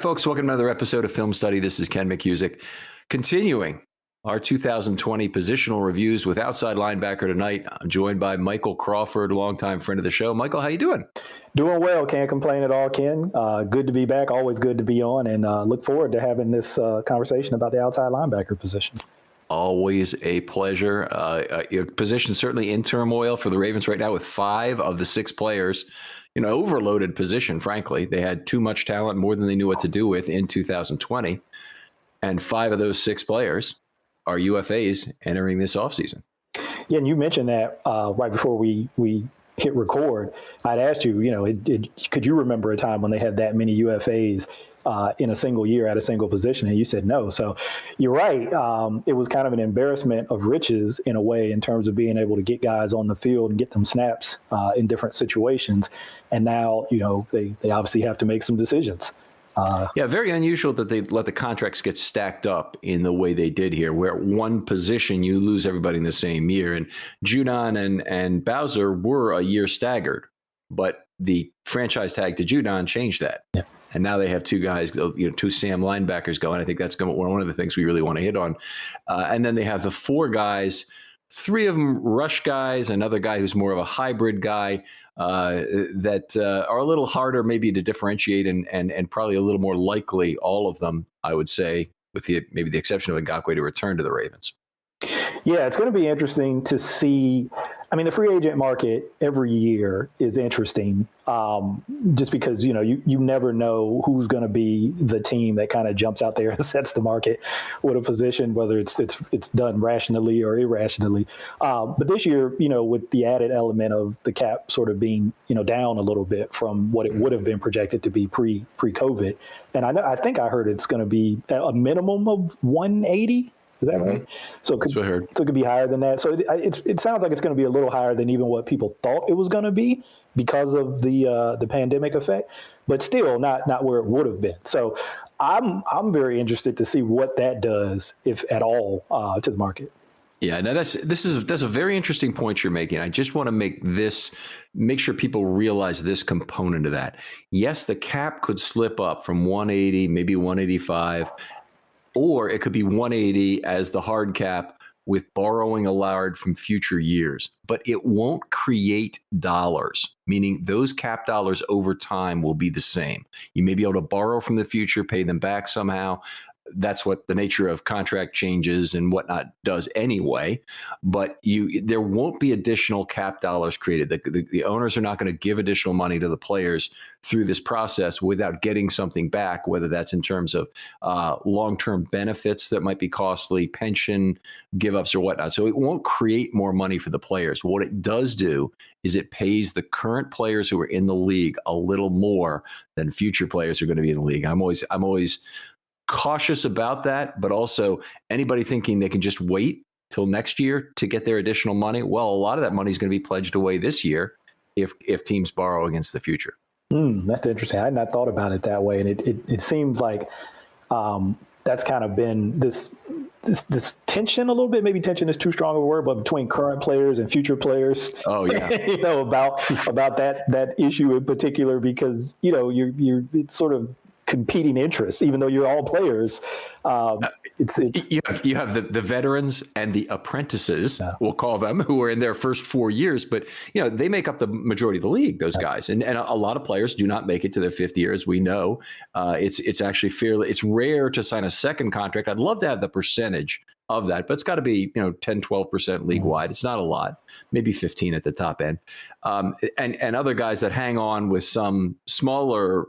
folks. Welcome to another episode of Film Study. This is Ken McCusick. Continuing our 2020 positional reviews with outside linebacker tonight. I'm joined by Michael Crawford, longtime friend of the show. Michael, how you doing? Doing well. Can't complain at all, Ken. Good to be back. Always good to be on, and look forward to having this conversation about the outside linebacker position. Always a pleasure. Your position certainly in turmoil for the Ravens right now with 5 of the 6 players. Overloaded position, frankly. They had too much talent, more than they knew what to do with in 2020. And 5 of those 6 players are UFAs entering this offseason. Yeah, and you mentioned that right before we hit record. I'd asked you, could you remember a time when they had that many UFAs in a single year at a single position? And you said no. So you're right. It was kind of an embarrassment of riches in a way in terms of being able to get guys on the field and get them snaps in different situations. And now, they obviously have to make some decisions. Very unusual that they let the contracts get stacked up in the way they did here, where at one position you lose everybody in the same year. And Judon and Bowser were a year staggered, but the franchise tag to Judon changed that. Yeah. And now they have 2 guys, 2 Sam linebackers going. I think that's one of the things we really want to hit on. And then they have the 4 guys, 3 of them rush guys, another guy who's more of a hybrid guy that are a little harder maybe to differentiate and probably a little more likely, all of them, I would say, with maybe the exception of Ngakoue, to return to the Ravens. Yeah, it's going to be interesting to see. I mean, the free agent market every year is interesting just because, you never know who's going to be the team that kind of jumps out there and sets the market with a position, whether it's done rationally or irrationally. But this year, with the added element of the cap sort of being, down a little bit from what it would have been projected to be pre-COVID. And I think I heard it's going to be a minimum of 180. Is that right? So it could be higher than that. So it sounds like it's going to be a little higher than even what people thought it was going to be because of the pandemic effect, but still not where it would have been. So I'm very interested to see what that does, if at all, to the market. Yeah, now that's a very interesting point you're making. I just want to make sure people realize this component of that. Yes, the cap could slip up from 180, maybe 185. Or it could be 180 as the hard cap with borrowing allowed from future years. But it won't create dollars, meaning those cap dollars over time will be the same. You may be able to borrow from the future, pay them back somehow. That's what the nature of contract changes and whatnot does anyway. But there won't be additional cap dollars created. The owners are not going to give additional money to the players through this process without getting something back, whether that's in terms of long-term benefits that might be costly, pension give-ups or whatnot. So it won't create more money for the players. What it does do is it pays the current players who are in the league a little more than future players are going to be in the league. I'm always cautious about that, but also anybody thinking they can just wait till next year to get their additional money. Well, a lot of that money is going to be pledged away this year if teams borrow against the future. That's interesting. I had not thought about it that way. And it seems like that's kind of been this tension a little bit. Maybe tension is too strong of a word, but between current players and future players. Oh yeah. about that issue in particular, because you're it's sort of competing interests, even though you're all players. You have the veterans and the apprentices, we'll call them, who are in their first 4 years, but they make up the majority of the league, those guys. And a lot of players do not make it to their 5th year, as we know. It's actually it's rare to sign a second contract. I'd love to have the percentage of that, but it's got to be 10-12% league wide. It's not a lot, maybe 15 at the top end. And other guys that hang on with some smaller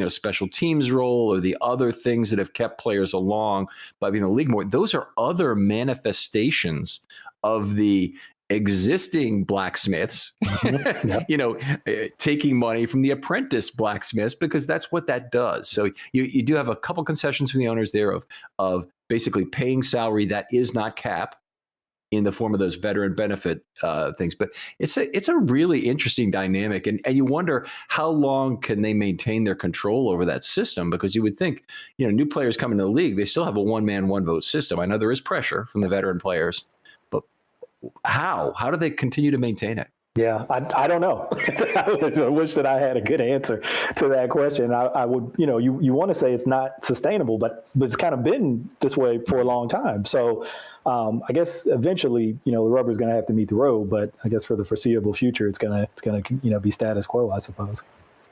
special teams role or the other things that have kept players along by being in the league more. Those are other manifestations of the existing blacksmiths, taking money from the apprentice blacksmiths, because that's what that does. So you do have a couple concessions from the owners there of basically paying salary that is not cap in the form of those veteran benefit things. But it's a really interesting dynamic. And you wonder how long can they maintain their control over that system? Because you would think, new players coming to the league, they still have a one-man, one-vote system. I know there is pressure from the veteran players, but how do they continue to maintain it? Yeah, I don't know. I wish that I had a good answer to that question. I would, you want to say it's not sustainable, but it's kind of been this way for a long time. So I guess eventually, the rubber's going to have to meet the road. But I guess for the foreseeable future, it's gonna be status quo, I suppose.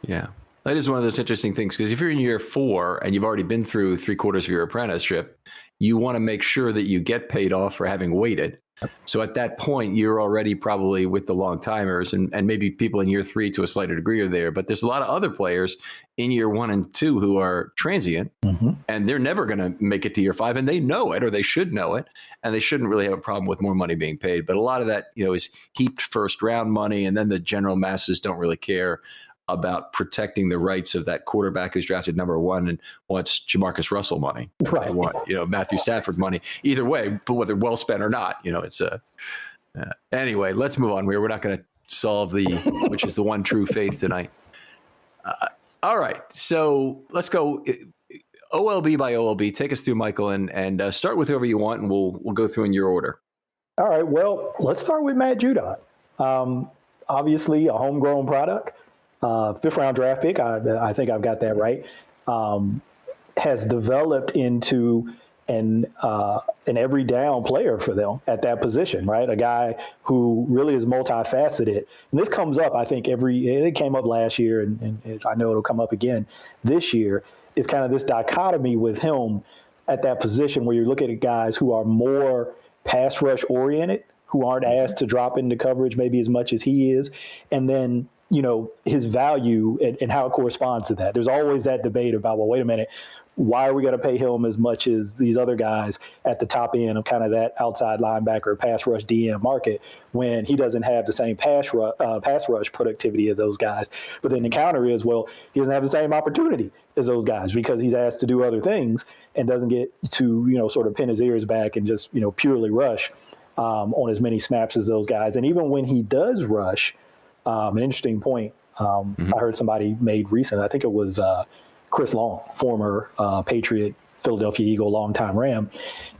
Yeah. That is one of those interesting things, because if you're in year 4 and you've already been through 3/4 of your apprenticeship, you want to make sure that you get paid off for having waited. So at that point, you're already probably with the long timers, and maybe people in year 3 to a slighter degree are there. But there's a lot of other players in year 1 and 2 who are transient, and they're never going to make it to year 5, and they know it, or they should know it, and they shouldn't really have a problem with more money being paid. But a lot of that, is heaped first round money, and then the general masses don't really care about protecting the rights of that quarterback who's drafted number 1 and wants Jamarcus Russell money. Right. They want, Matthew Stafford money. Either way, but whether well spent or not, it's anyway, let's move on. We're not going to solve which is the one true faith tonight. All right. So let's go OLB by OLB. Take us through, Michael, and start with whoever you want, and we'll go through in your order. All right. Well, let's start with Matt Judon. Obviously a homegrown product. 5th round draft pick, I think I've got that right, has developed into an every down player for them at that position, right? A guy who really is multifaceted. And this comes up, I think, it came up last year, and I know it'll come up again this year, is kind of this dichotomy with him at that position where you're looking at guys who are more pass rush oriented, who aren't asked to drop into coverage maybe as much as he is, and then his value and how it corresponds to that. There's always that debate about, well, wait a minute, why are we going to pay him as much as these other guys at the top end of kind of that outside linebacker pass rush DM market when he doesn't have the same pass rush productivity of those guys? But then the counter is, well, he doesn't have the same opportunity as those guys because he's asked to do other things and doesn't get to, sort of pin his ears back and just, purely rush on as many snaps as those guys. And even when he does rush, an interesting point I heard somebody made recently, I think it was Chris Long, former Patriot, Philadelphia Eagle, longtime Ram.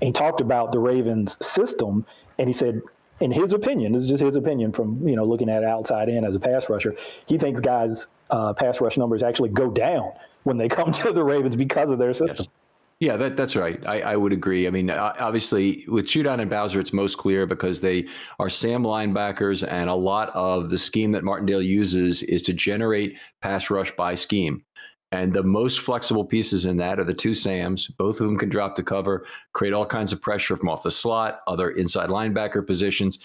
And he talked about the Ravens system, and he said, in his opinion, this is just his opinion from, looking at outside in as a pass rusher, he thinks guys' pass rush numbers actually go down when they come to the Ravens because of their system. Yes. Yeah, that's right. I would agree. I mean, obviously, with Judon and Bowser, it's most clear because they are Sam linebackers, and a lot of the scheme that Martindale uses is to generate pass rush by scheme. And the most flexible pieces in that are the 2 Sams, both of whom can drop to cover, create all kinds of pressure from off the slot, other inside linebacker positions.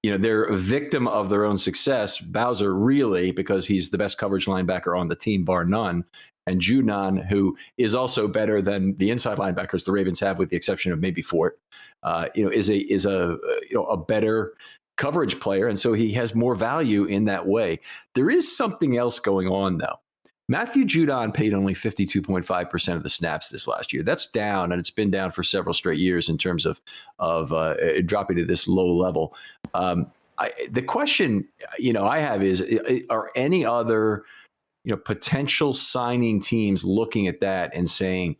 They're a victim of their own success. Bowser really, because he's the best coverage linebacker on the team, bar none. And Judon, who is also better than the inside linebackers the Ravens have, with the exception of maybe Fort, is a better coverage player, and so he has more value in that way. There is something else going on, though. Matthew Judon paid only 52.5% of the snaps this last year. That's down, and it's been down for several straight years in terms of dropping to this low level. The question I have is, are any other potential signing teams looking at that and saying,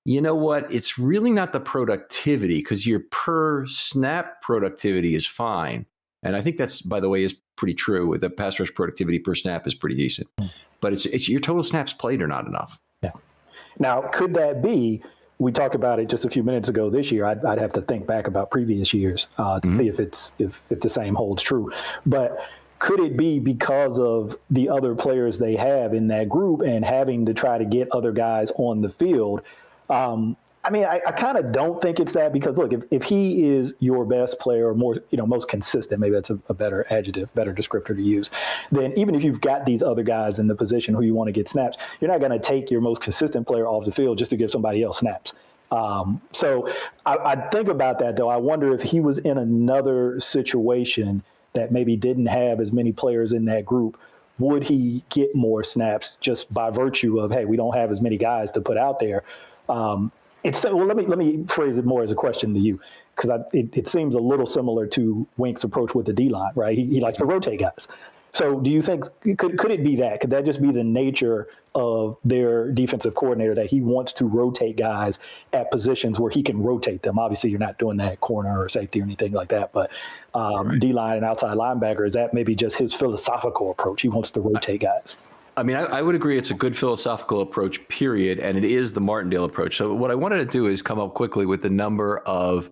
you know what, it's really not the productivity, because your per snap productivity is fine. And I think that's, by the way, is pretty true. The pass rush productivity per snap is pretty decent, but it's your total snaps played are not enough. Yeah. Now, could that be, we talked about it just a few minutes ago this year. I'd have to think back about previous years to see if the same holds true. But could it be because of the other players they have in that group and having to try to get other guys on the field? I kind of don't think it's that, because look, if he is your best player, or more, most consistent, maybe that's a better adjective, better descriptor to use, then even if you've got these other guys in the position who you want to get snaps, you're not going to take your most consistent player off the field just to give somebody else snaps. So I think about that, though. I wonder if he was in another situation that maybe didn't have as many players in that group, would he get more snaps just by virtue of, hey, we don't have as many guys to put out there? Well, let me phrase it more as a question to you, because it seems a little similar to Wink's approach with the D-line, right? He likes to rotate guys. So do you think, could it be that? Could that just be the nature of their defensive coordinator, that he wants to rotate guys at positions where he can rotate them? Obviously, you're not doing that at corner or safety or anything like that, but Right. D-line and outside linebacker, is that maybe just his philosophical approach? He wants to rotate guys. I mean, I would agree it's a good philosophical approach, period, and it is the Martindale approach. So what I wanted to do is come up quickly with the number of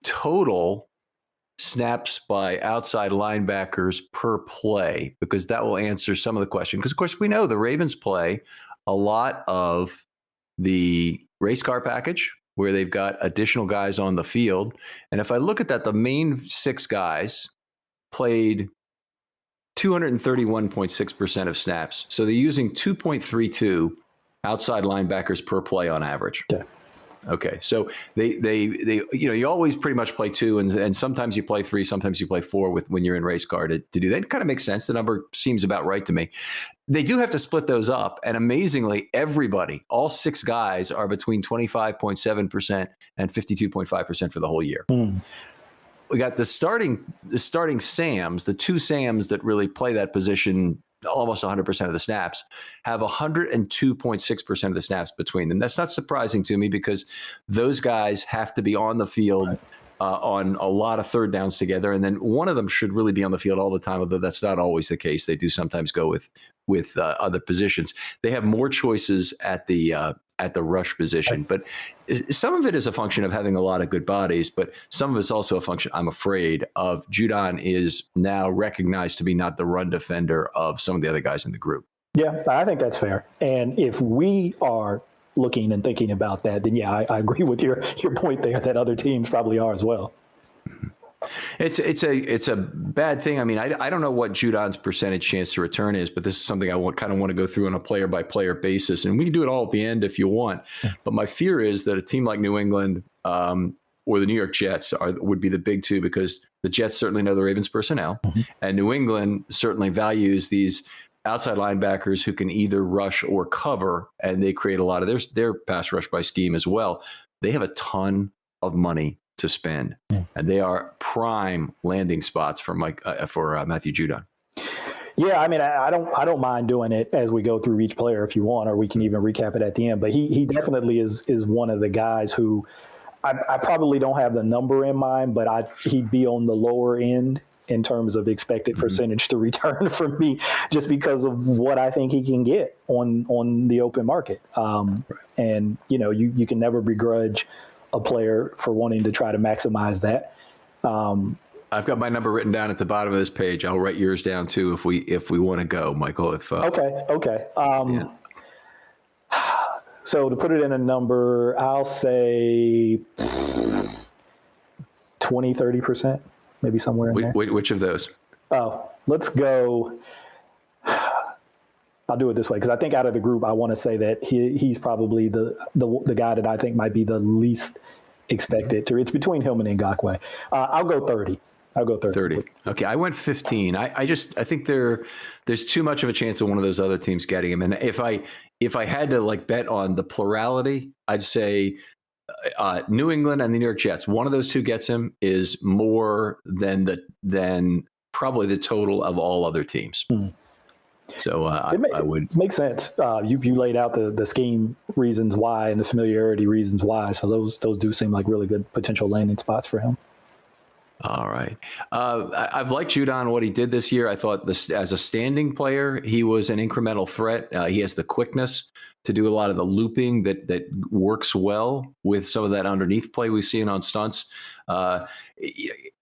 total snaps by outside linebackers per play, because that will answer some of the question. Because, of course, we know the Ravens play a lot of the race car package where they've got additional guys on the field. And if I look at that, the main 6 guys played 231.6% of snaps. So they're using 2.32 outside linebackers per play on average. Yeah. Okay, so they you always pretty much play 2, and sometimes you play 3, sometimes you play 4 when you're in race car to do that. It kind of makes sense. The number seems about right to me. They do have to split those up, and amazingly, everybody, all 6 guys, are between 25.7% and 52.5% for the whole year. We got the starting Sams, the 2 Sams that really play that position almost 100% of the snaps, have 102.6% of the snaps between them. That's not surprising to me, because those guys have to be on the field on a lot of third downs together. And then one of them should really be on the field all the time, although that's not always the case. They do sometimes go with other positions. They have more choices at the rush position, but some of it is a function of having a lot of good bodies, but some of it's also a function, I'm afraid, of Judon is now recognized to be not the run defender of some of the other guys in the group. Yeah, I think that's fair. And if we are looking and thinking about that, then yeah, I agree with your point there that other teams probably are as well. It's a bad thing. I mean, I don't know what Judon's percentage chance to return is, but this is something I kind of want to go through on a player by player basis, and we can do it all at the end if you want. But my fear is that a team like New England or the New York Jets would be the big 2, because the Jets certainly know the Ravens personnel, and New England certainly values these outside linebackers who can either rush or cover, and they create a lot of their pass rush by scheme as well. They have a ton of money to spend, and they are prime landing spots for Matthew Judon. Yeah, I mean, I don't mind doing it as we go through each player if you want, or we can even recap it at the end. But he definitely is one of the guys who I probably don't have the number in mind, but he'd be on the lower end in terms of expected percentage to return for me, just because of what I think he can get on the open market. And you can never begrudge a player for wanting to try to maximize that. I've got my number written down at the bottom of this page. I'll write yours down too if we want to go, Michael. Okay. So to put it in a number, I'll say 20-30%, maybe somewhere in there. Which of those? Oh, let's go. I'll do it this way, because I think out of the group, I want to say that he's probably the guy that I think might be the least expected to. It's between him and Ngakoue. I'll go 30. I'll go 30. Okay, I went 15. I think there's too much of a chance of one of those other teams getting him. And if I had to bet on the plurality, I'd say New England and the New York Jets. One of those 2 gets him is more than probably the total of all other teams. So I would All right. I've liked Judon, what he did this year. I thought this as a standing player, he was an incremental threat. He has the quickness to do a lot of the looping that works well with some of that underneath play we've seen on stunts.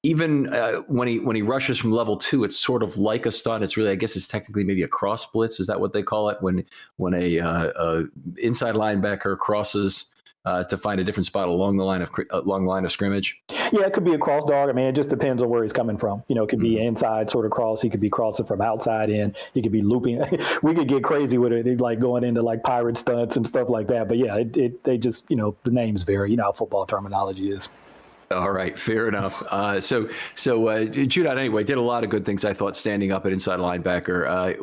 Even when he rushes from level 2, it's sort of like a stunt. It's really, I guess it's technically maybe a cross blitz. Is that what they call it? When a inside linebacker crosses to find a different spot along the line of scrimmage? Yeah, it could be a cross dog. I mean, it just depends on where he's coming from. It could be inside sort of cross. He could be crossing from outside in. He could be looping. We could get crazy with it, like going into pirate stunts and stuff like that. But yeah, they just, the names vary. How football terminology is. All right, fair enough. So Judon, anyway, did a lot of good things, I thought, standing up at inside linebacker.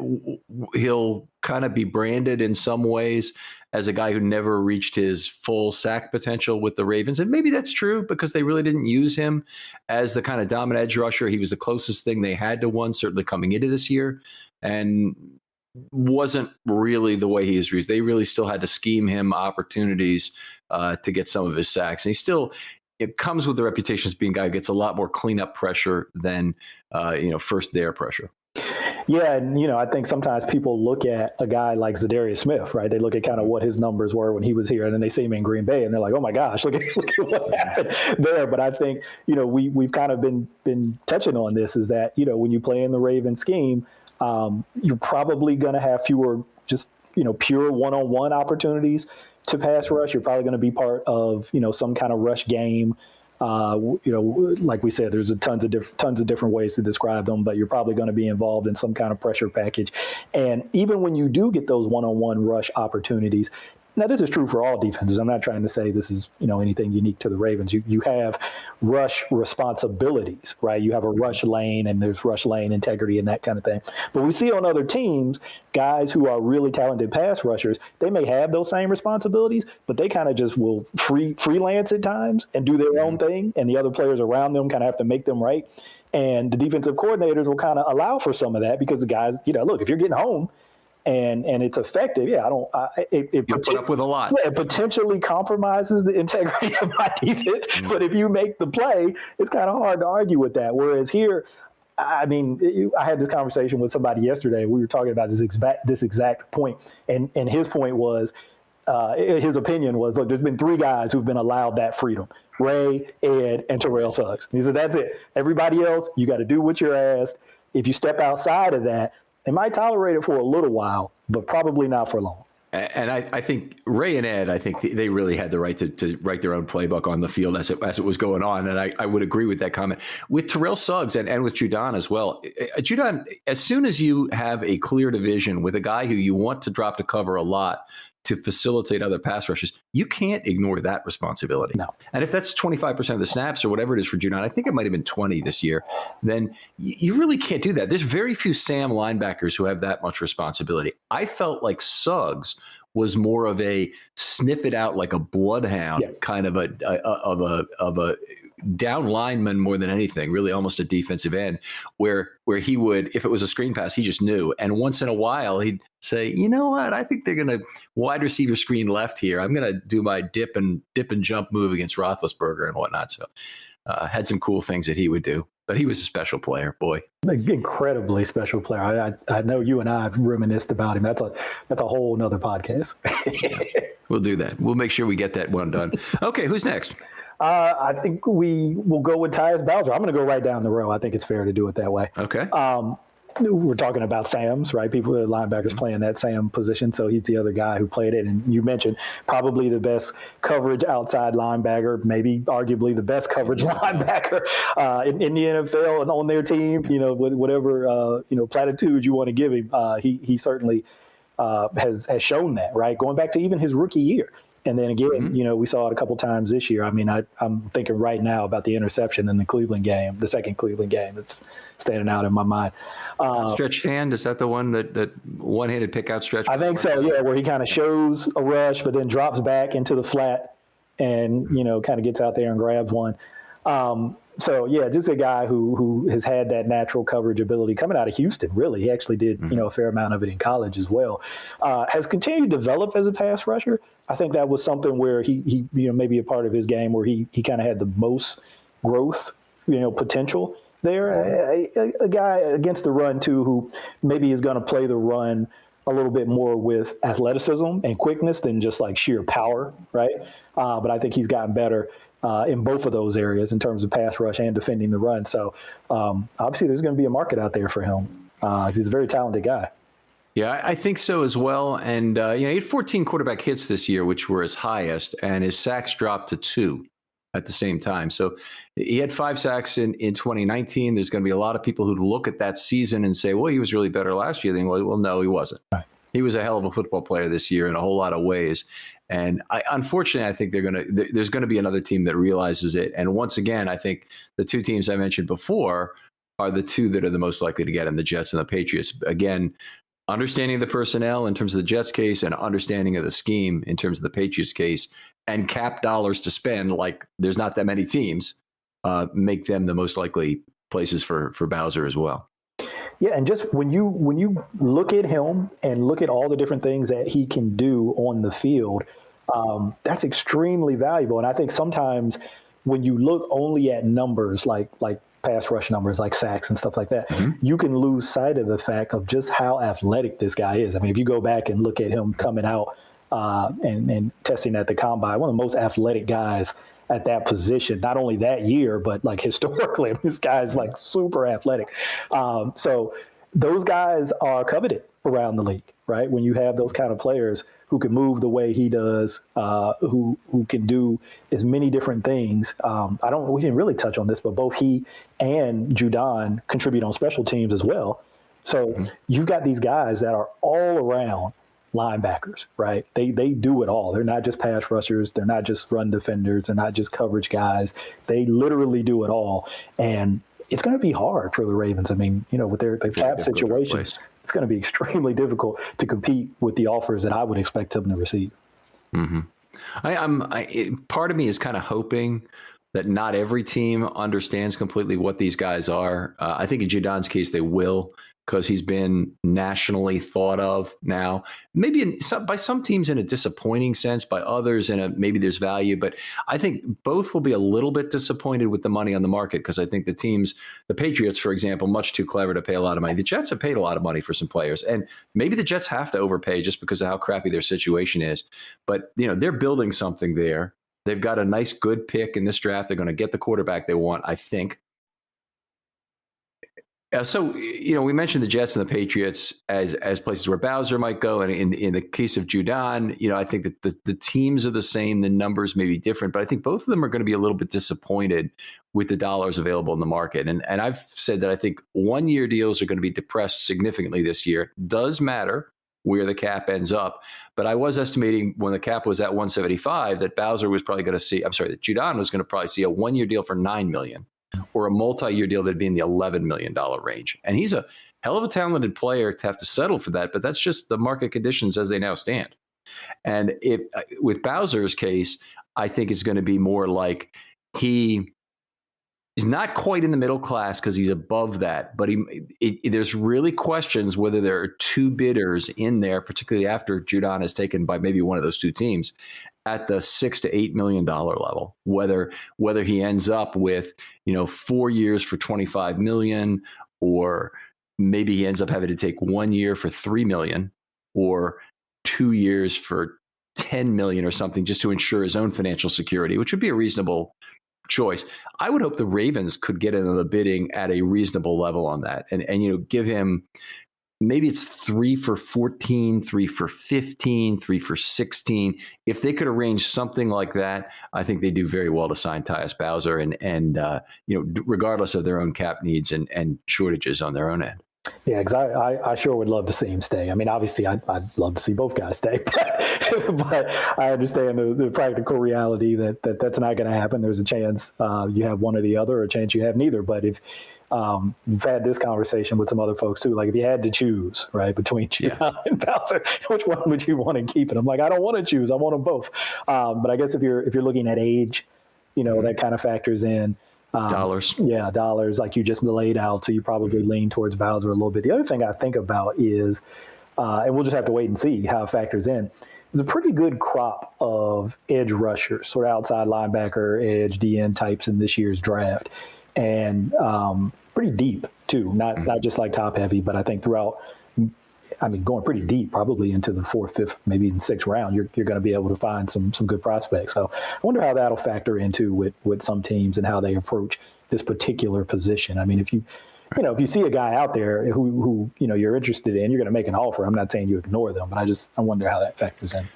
He'll kind of be branded in some ways as a guy who never reached his full sack potential with the Ravens. And maybe that's true because they really didn't use him as the kind of dominant edge rusher. He was the closest thing they had to one, certainly coming into this year, and wasn't really the way he is used. They really still had to scheme him opportunities to get some of his sacks. And he still... It comes with the reputation as being a guy who gets a lot more cleanup pressure than, first there pressure. Yeah, and I think sometimes people look at a guy like Zadarius Smith, right? They look at kind of what his numbers were when he was here, and then they see him in Green Bay, and they're like, "Oh my gosh, look at what happened there." But I think we've kind of been touching on this is that when you play in the Ravens scheme, you're probably going to have fewer just pure one-on-one opportunities to pass rush. You're probably going to be part of some kind of rush game. Like we said, there's tons of different ways to describe them, but you're probably going to be involved in some kind of pressure package. And even when you do get those one-on-one rush opportunities, now this is true for all defenses. I'm not trying to say this is anything unique to the Ravens. You have rush responsibilities, right? You have a rush lane, and there's rush lane integrity and that kind of thing. But we see on other teams, guys who are really talented pass rushers, they may have those same responsibilities, but they kind of just will freelance at times and do their own thing, and the other players around them kind of have to make them right. And the defensive coordinators will kind of allow for some of that because the guys, look, if you're getting home and it's effective, it put up with a lot. Yeah, it potentially compromises the integrity of my defense. But if you make the play, it's kind of hard to argue with that. Whereas here, I mean, I had this conversation with somebody yesterday. We were talking about this exact point, and his point was, his opinion was, look, there's been 3 guys who've been allowed that freedom: Ray, Ed, and Terrell Suggs. And he said, that's it. Everybody else, you got to do what you're asked. If you step outside of that, they might tolerate it for a little while, but probably not for long. And I think Ray and Ed, I think they really had the right to write their own playbook on the field as it was going on. And I would agree with that comment. With Terrell Suggs and with Judon as well. Judon, as soon as you have a clear division with a guy who you want to drop to cover a lot to facilitate other pass rushes, you can't ignore that responsibility. No. And if that's 25% of the snaps or whatever it is for Judon, I think it might have been 20 this year, then you really can't do that. There's very few Sam linebackers who have that much responsibility. I felt like Suggs was more of a sniff it out like a bloodhound, kind of a down lineman more than anything, really almost a defensive end, where he would, if it was a screen pass, he just knew. And once in a while, he'd say, you know what, I think they're going to wide receiver screen left here. I'm going to do my dip and jump move against Roethlisberger and whatnot. So had some cool things that he would do. But he was a special player, boy. Incredibly special player. I know you and I have reminisced about him. That's a whole nother podcast. We'll do that. We'll make sure we get that one done. Okay, who's next? I think we will go with Tyus Bowser. I'm going to go right down the row. I think it's fair to do it that way. Okay. We're talking about Sams, right? People, linebackers playing that Sam position. So he's the other guy who played it. And you mentioned probably the best coverage outside linebacker, maybe arguably the best coverage linebacker in the NFL and on their team, whatever, platitudes you want to give him. He certainly has shown that, right? Going back to even his rookie year. And then again, we saw it a couple times this year. I mean, I'm thinking right now about the interception in the Cleveland game, the second Cleveland game. It's standing out in my mind. Stretched hand, is that the one that one-handed pick out stretch? I think so, yeah, where he kind of shows a rush, but then drops back into the flat and, kind of gets out there and grabs one. So, yeah, just a guy who has had that natural coverage ability coming out of Houston, really. He actually did, a fair amount of it in college as well. Has continued to develop as a pass rusher. I think that was something where he maybe a part of his game where he kind of had the most growth, potential there. A guy against the run, too, who maybe is going to play the run a little bit more with athleticism and quickness than just like sheer power, right? But I think he's gotten better in both of those areas in terms of pass rush and defending the run. So obviously there's going to be a market out there for him. He's a very talented guy. Yeah, I think so as well. And, he had 14 quarterback hits this year, which were his highest, and his sacks dropped to 2 at the same time. So he had 5 sacks in 2019. There's going to be a lot of people who look at that season and say, well, he was really better last year. Well, no, he wasn't. Right. He was a hell of a football player this year in a whole lot of ways. And unfortunately, I think there's going to be another team that realizes it. And once again, I think the two teams I mentioned before are the two that are the most likely to get him, the Jets and the Patriots. Again, understanding the personnel in terms of the Jets case and understanding of the scheme in terms of the Patriots case and cap dollars to spend, like there's not that many teams, make them the most likely places for Bowser as well. Yeah, and just when you look at him and look at all the different things that he can do on the field, that's extremely valuable. And I think sometimes when you look only at numbers like pass rush numbers, like sacks and stuff like that, you can lose sight of the fact of just how athletic this guy is. I mean, if you go back and look at him coming out and testing at the combine, one of the most athletic guys at that position, not only that year, but like historically, this guy's like super athletic. So those guys are coveted around the league, right? When you have those kind of players who can move the way he does, who can do as many different things. We didn't really touch on this, but both he and Judon contribute on special teams as well. So you've got these guys that are all around linebackers, right? They do it all. They're not just pass rushers. They're not just run defenders. They're not just coverage guys. They literally do it all. And it's going to be hard for the Ravens. I mean, with their cap situations, it's going to be extremely difficult to compete with the offers that I would expect them to receive. Part of me is kind of hoping that not every team understands completely what these guys are. I think in Judon's case, they will, because he's been nationally thought of now, maybe by some teams in a disappointing sense, by others maybe there's value. But I think both will be a little bit disappointed with the money on the market, because I think the Patriots, for example, much too clever to pay a lot of money. The Jets have paid a lot of money for some players, and maybe the Jets have to overpay just because of how crappy their situation is. But they're building something there. They've got a nice, good pick in this draft. They're going to get the quarterback they want, I think. So, we mentioned the Jets and the Patriots as places where Bowser might go. And in the case of Judon, I think that the teams are the same. The numbers may be different, but I think both of them are going to be a little bit disappointed with the dollars available in the market. And I've said that I think 1-year deals are going to be depressed significantly this year. Does matter where the cap ends up. But I was estimating when the cap was at 175 that Bowser was probably going to see, that Judon was going to probably see a 1-year deal for $9 million. Or a multi-year deal that'd be in the $11 million range. And he's a hell of a talented player to have to settle for that, but that's just the market conditions as they now stand. And with Bowser's case, I think it's going to be more like he's not quite in the middle class because he's above that, but there's really questions whether there are two bidders in there, particularly after Judon is taken by maybe one of those two teams, at the $6 to $8 million level, whether he ends up with 4 years for $25 million, or maybe he ends up having to take 1 year for $3 million, or 2 years for $10 million or something, just to ensure his own financial security, which would be a reasonable choice. I would hope the Ravens could get into the bidding at a reasonable level on that, and give him. Maybe it's 3 for 14, 3 for 15, 3 for 16. If they could arrange something like that, I think they do very well to sign Tyus Bowser, and regardless of their own cap needs and shortages on their own end. Yeah, because I sure would love to see him stay. I mean, obviously, I'd love to see both guys stay, but I understand the practical reality that's not going to happen. There's a chance you have one or the other, or a chance you have neither. But if you've had this conversation with some other folks too, like if you had to choose, right, between Judon and Bowser, which one would you want to keep? And I'm like, I don't want to choose. I want them both. But I guess if you're looking at age, that kind of factors in. Dollars. Yeah, dollars, like you just laid out. So you probably lean towards Bowser a little bit. The other thing I think about is, and we'll just have to wait and see how it factors in, there's a pretty good crop of edge rushers, sort of outside linebacker, edge, DN types in this year's draft. And pretty deep, too. Not just like top heavy, but I think throughout, going pretty deep, probably into the 4th, 5th, maybe even 6th round, you're going to be able to find some good prospects. So I wonder how that'll factor into with some teams and how they approach this particular position. I mean, if you see a guy out there who you're interested in, you're going to make an offer. I'm not saying you ignore them, but I wonder how that factors in.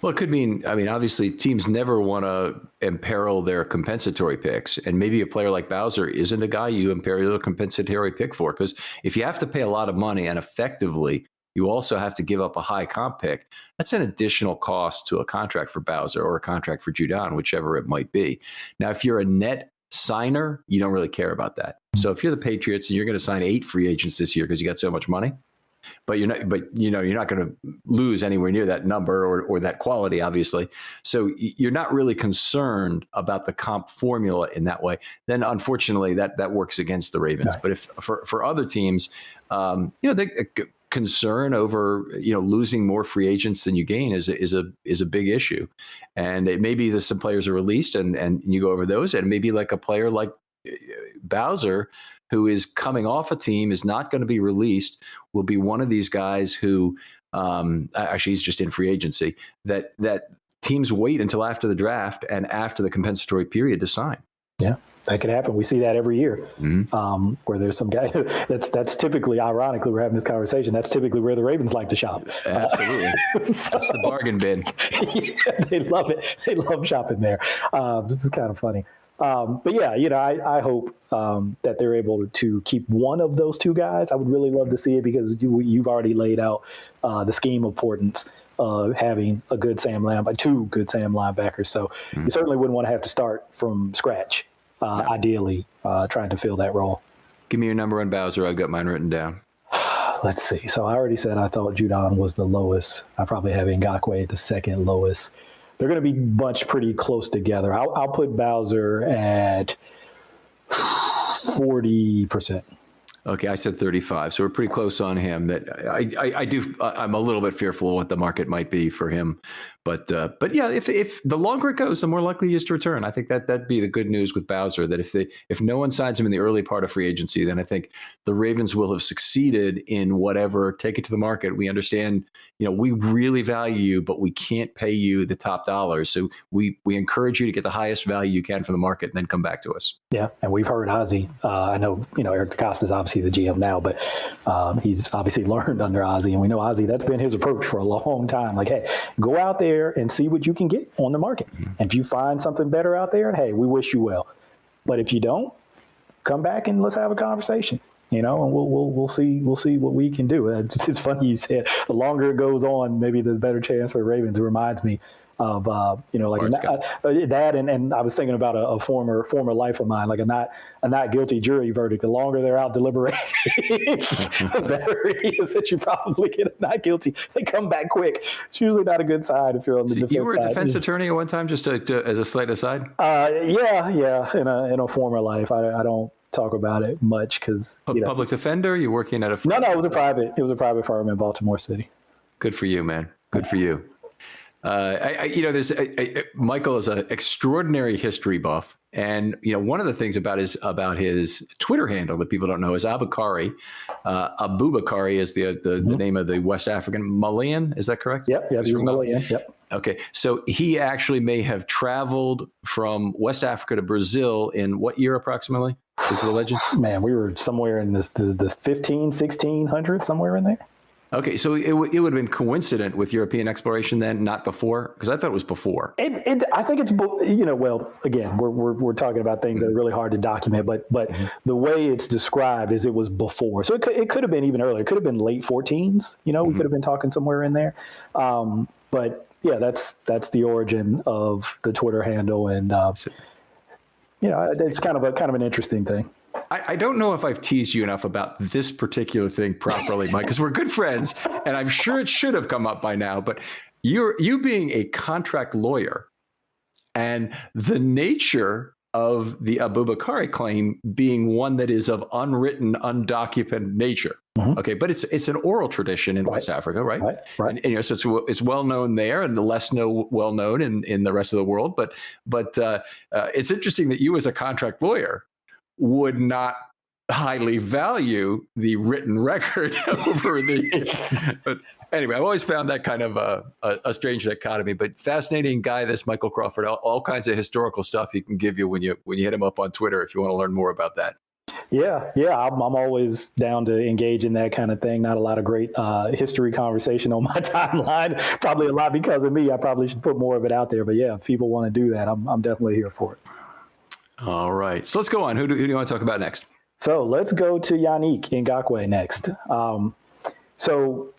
Well, it could mean, obviously teams never want to imperil their compensatory picks. And maybe a player like Bowser isn't a guy you imperil a compensatory pick for, because if you have to pay a lot of money and effectively you also have to give up a high comp pick. That's an additional cost to a contract for Bowser or a contract for Judon, whichever it might be. Now, if you're a net signer, you don't really care about that. So if you're the Patriots and you're going to sign 8 free agents this year because you got so much money, but you're not going to lose anywhere near that number or that quality, obviously. So you're not really concerned about the comp formula in that way. Then, unfortunately, that works against the Ravens. Right. But if for other teams, the concern over losing more free agents than you gain is a big issue. And it may be that some players are released and you go over those, and maybe like a player like Bowser, who is coming off a team, is not going to be released, will be one of these guys who actually he's just in free agency, that teams wait until after the draft and after the compensatory period to sign. Yeah, that could happen. We see that every year, where there's some guy that's typically, ironically, we're having this conversation. That's typically where the Ravens like to shop. Absolutely. That's the bargain bin. Yeah, they love it. They love shopping there. This is kind of funny. But yeah, I hope that they're able to keep one of those two guys. I would really love to see it because you've already laid out the scheme importance of having two good Sam linebackers. So you certainly wouldn't want to have to start from scratch, ideally, trying to fill that role. Give me your number on Bowser. I've got mine written down. Let's see. So I already said I thought Judon was the lowest. I probably have Ngakoue the second lowest. They're going to be bunched pretty close together. I'll put Bowser at 40%. Okay, I said 35, so we're pretty close on him. That I'm a little bit fearful of what the market might be for him, but yeah, if the longer it goes, the more likely he is to return. I think that'd be the good news with Bowser. That if no one signs him in the early part of free agency, then I think the Ravens will have succeeded in whatever. Take it to the market. We understand, we really value you, but we can't pay you the top dollars. So we encourage you to get the highest value you can from the market, and then come back to us. Yeah, and we've heard Ozzie. I know Eric DeCosta is obviously the GM now, but he's obviously learned under Ozzie, and we know Ozzie, that's been his approach for a long time. Like, hey, go out there and see what you can get on the market. And if you find something better out there, hey, we wish you well. But if you don't, come back and let's have a conversation. And we'll see what we can do. It's funny you said the longer it goes on, maybe the better chance for the Ravens. It reminds me of that, and I was thinking about a former life of mine, like a not guilty jury verdict. The longer they're out deliberating, the better it is that you probably get a not guilty. They come back quick. It's usually not a good sign if you're on the defense side. You were a defense attorney at one time, just as a slight aside. Yeah. In a former life, I don't talk about it much because public defender. You working at a no, it was a private firm in Baltimore City. Good for you, man. Good for you. Michael is an extraordinary history buff, and one of the things about his Twitter handle that people don't know is Abubakari. Abubakari is the name of the West African Malian. Is that correct? Yep, he was Malian. Yep. Okay, so he actually may have traveled from West Africa to Brazil in what year approximately? Is the legend? Man, we were somewhere in the 1600, somewhere in there. Okay, so it would have been coincident with European exploration then, not before? Because I thought it was before. I think it's, well, again, we're talking about things that are really hard to document, but the way it's described is it was before. So it could have been even earlier. It could have been late 14s. We could have been talking somewhere in there. But yeah, that's the origin of the Twitter handle, and it's kind of an interesting thing. I don't know if I've teased you enough about this particular thing properly, Mike, because we're good friends, and I'm sure it should have come up by now. But you being a contract lawyer, and the nature of the Abubakari claim being one that is of unwritten, undocumented nature. Mm-hmm. Okay, but it's an oral tradition in West Africa, right? Right. And so it's well known there, and less well known in the rest of the world. But it's interesting that you, as a contract lawyer, would not highly value the written record over the. But anyway, I've always found that kind of a strange dichotomy. But fascinating guy, this Michael Crawford. All kinds of historical stuff he can give you when you hit him up on Twitter if you want to learn more about that. Yeah, I'm always down to engage in that kind of thing. Not a lot of great history conversation on my timeline. Probably a lot because of me. I probably should put more of it out there. But yeah, if people want to do that, I'm definitely here for it. All right. So let's go on. Who do you want to talk about next? So let's go to Yannick Ngakoue next. So,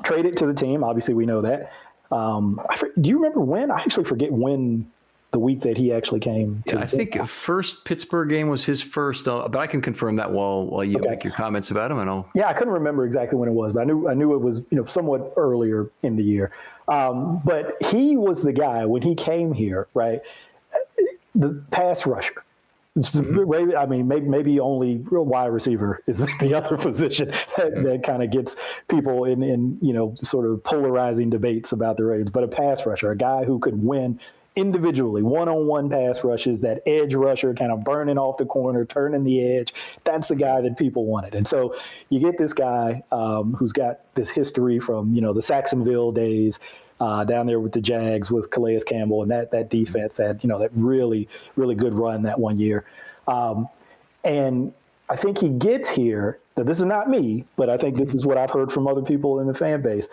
trade it to the team. Obviously, we know that. Do you remember when? I actually forget when the week that he actually came to I think first Pittsburgh game was his first, but I can confirm that while you make your comments about him, and I'll. Yeah, I couldn't remember exactly when it was, but I knew it was somewhat earlier in the year. But he was the guy when he came here, right? The pass rusher. I mean, maybe only wide receiver is the other position that kind of gets people in sort of polarizing debates about the Ravens. But a pass rusher, a guy who could win individually, one-on-one pass rushes, that edge rusher kind of burning off the corner, turning the edge. That's the guy that people wanted. And so you get this guy who's got this history from, the Saxonville days, down there with the Jags with Calais Campbell, and that defense had, that really, really good run that one year. And I think he gets here, that this is not me, but I think this is what I've heard from other people in the fan base,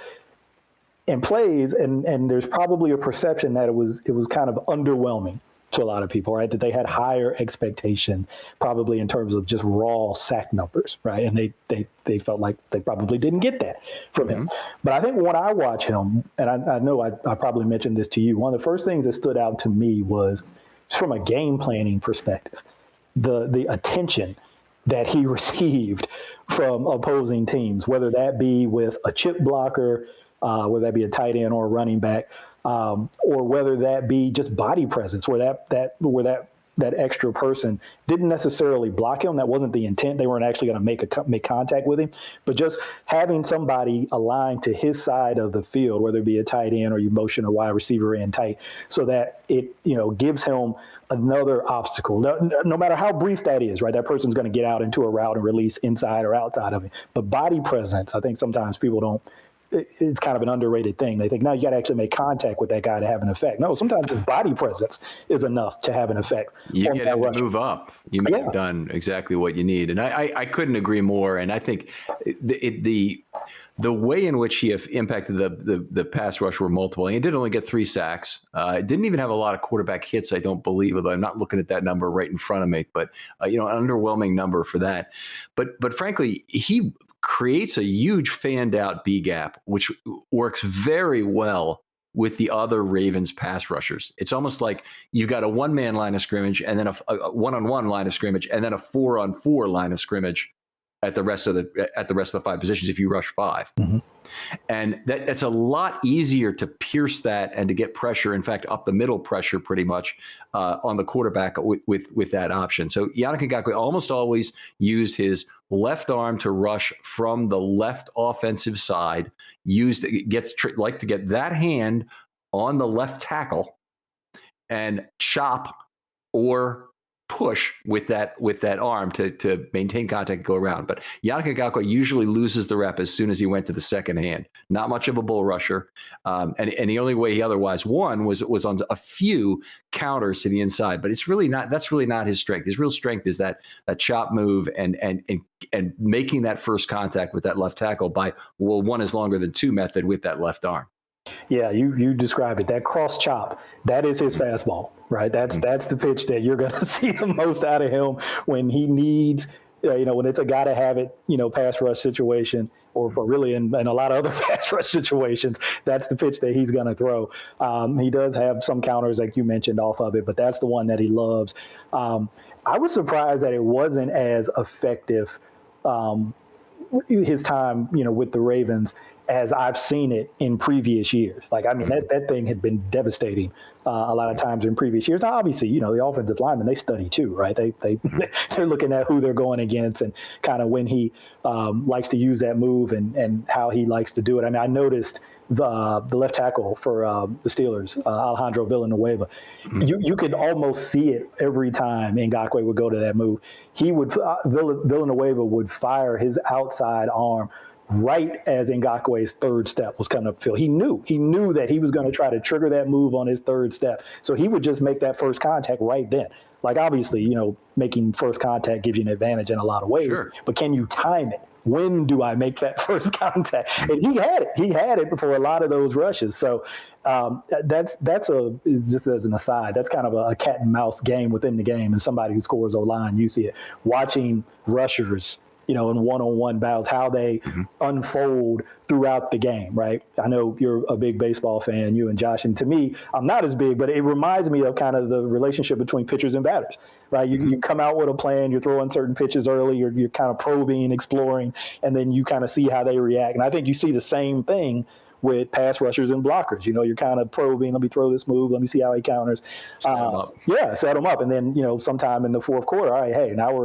and plays, and there's probably a perception that it was kind of underwhelming to a lot of people, right? That they had higher expectation, probably in terms of just raw sack numbers, right? And they felt like they probably didn't get that from him. But I think when I watch him, and I know I probably mentioned this to you, one of the first things that stood out to me was just from a game planning perspective, the attention that he received from opposing teams, whether that be with a chip blocker, whether that be a tight end or a running back, or whether that be just body presence, where that extra person didn't necessarily block him. That wasn't the intent. They weren't actually going to make contact with him, but just having somebody aligned to his side of the field, whether it be a tight end or you motion a wide receiver in tight, so that it gives him another obstacle. No matter how brief that is, right? That person's going to get out into a route and release inside or outside of it. But body presence, I think sometimes people don't. It's kind of an underrated thing. They think, no, you got to actually make contact with that guy to have an effect. No, sometimes just body presence is enough to have an effect. You get him to move up. You may have done exactly what you need. And I couldn't agree more. And I think the way in which he impacted the pass rush were multiple. He did only get 3 sacks. Didn't even have a lot of quarterback hits, I don't believe, although I'm not looking at that number right in front of me. But, an underwhelming number for that. But frankly, he creates a huge fanned out B gap, which works very well with the other Ravens pass rushers. It's almost like you've got a 1-man line of scrimmage and then a 1-on-1 line of scrimmage and then a 4-on-4 line of scrimmage at the rest of the 5 positions if you rush 5. Mm-hmm. And that's a lot easier to pierce that and to get pressure, in fact, up the middle pressure pretty much on the quarterback with that option. So Yannick Ngakoue almost always used his left arm to rush from the left offensive side, like to get that hand on the left tackle and chop or push with that arm to maintain contact and go around. But Yannick Ngakoue usually loses the rep as soon as he went to the second hand. Not much of a bull rusher. And the only way he otherwise won was on a few counters to the inside. But that's really not his strength. His real strength is that chop move and making that first contact with that left tackle by, 1 is longer than 2 method with that left arm. Yeah, you described it. That cross chop, that is his fastball, right? That's the pitch that you're going to see the most out of him when he needs, when it's a got to have it, pass rush situation, or really in a lot of other pass rush situations. That's the pitch that he's going to throw. He does have some counters, like you mentioned, off of it, but that's the one that he loves. I was surprised that it wasn't as effective his time, with the Ravens as I've seen it in previous years. Like, I mean, that thing had been devastating a lot of times in previous years. Now, obviously, the offensive linemen, they study too, right? They're looking at who they're going against and kind of when he likes to use that move and how he likes to do it. I mean, I noticed the left tackle for the Steelers, Alejandro Villanueva. You could almost see it every time Ngakoue would go to that move. Villanueva would fire his outside arm right as Ngakoue's third step was coming up the field. He knew that he was going to try to trigger that move on his third step. So he would just make that first contact right then. Like, obviously, making first contact gives you an advantage in a lot of ways, sure, but can you time it? When do I make that first contact? And he had it for a lot of those rushes. So that's just as an aside, that's kind of a cat and mouse game within the game. And somebody who scores O-line, you see it. Watching rushers in one-on-one battles, how they unfold throughout the game, right? I know you're a big baseball fan, you and Josh, and to me, I'm not as big, but it reminds me of kind of the relationship between pitchers and batters, right? You come out with a plan, you're throwing certain pitches early, you're kind of probing, exploring, and then you kind of see how they react. And I think you see the same thing with pass rushers and blockers. You're kind of probing, let me throw this move, let me see how he counters. Set them up. Yeah, set them up. And then, sometime in the fourth quarter, all right, hey, now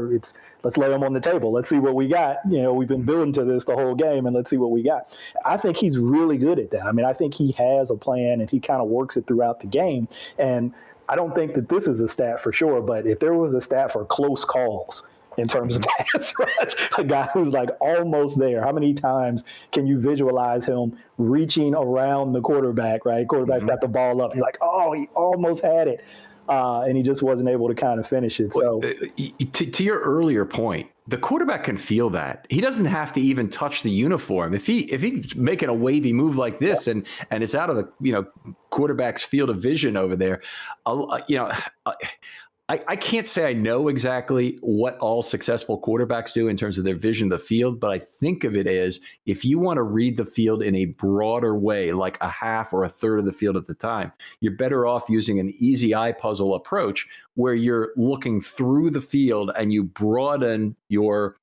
let's lay them on the table. Let's see what we got. We've been building to this the whole game, and let's see what we got. I think he's really good at that. I mean, I think he has a plan, and he kind of works it throughout the game. And I don't think that this is a stat for sure, but if there was a stat for close calls in terms of pass rush, a guy who's like almost there, how many times can you visualize him reaching around the quarterback, right? Quarterback's got the ball up. You're like, oh, he almost had it. And he just wasn't able to kind of finish it. So to your earlier point, the quarterback can feel that. He doesn't have to even touch the uniform. If he's making a wavy move like this and it's out of the quarterback's field of vision over there, I can't say I know exactly what all successful quarterbacks do in terms of their vision of the field, but I think of it as if you want to read the field in a broader way, like a half or a third of the field at the time, you're better off using an easy eye puzzle approach where you're looking through the field and you broaden your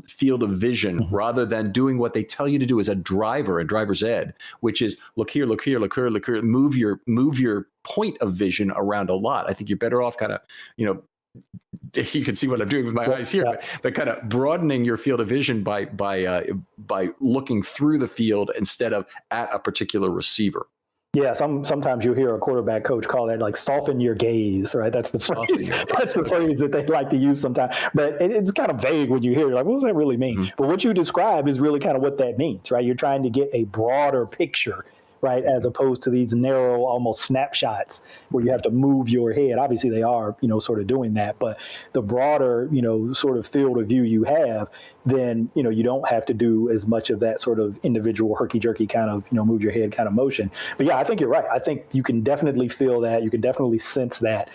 field of vision rather than doing what they tell you to do as a driver's ed, which is look here, move your point of vision around a lot. I think you're better off kind of, you can see what I'm doing with my eyes here, but kind of broadening your field of vision by looking through the field instead of at a particular receiver. Yeah, sometimes you'll hear a quarterback coach call that like soften your gaze, right? That's the phrase. That's the phrase that they like to use sometimes. But it's kind of vague when you hear it. Like, what does that really mean? But what you describe is really kind of what that means, right? You're trying to get a broader picture, right? As opposed to these narrow, almost snapshots where you have to move your head. Obviously they are, sort of doing that, but the broader, sort of field of view you have, then, you don't have to do as much of that sort of individual herky-jerky kind of, move your head kind of motion. But yeah, I think you're right. I think you can definitely feel that. You can definitely sense that.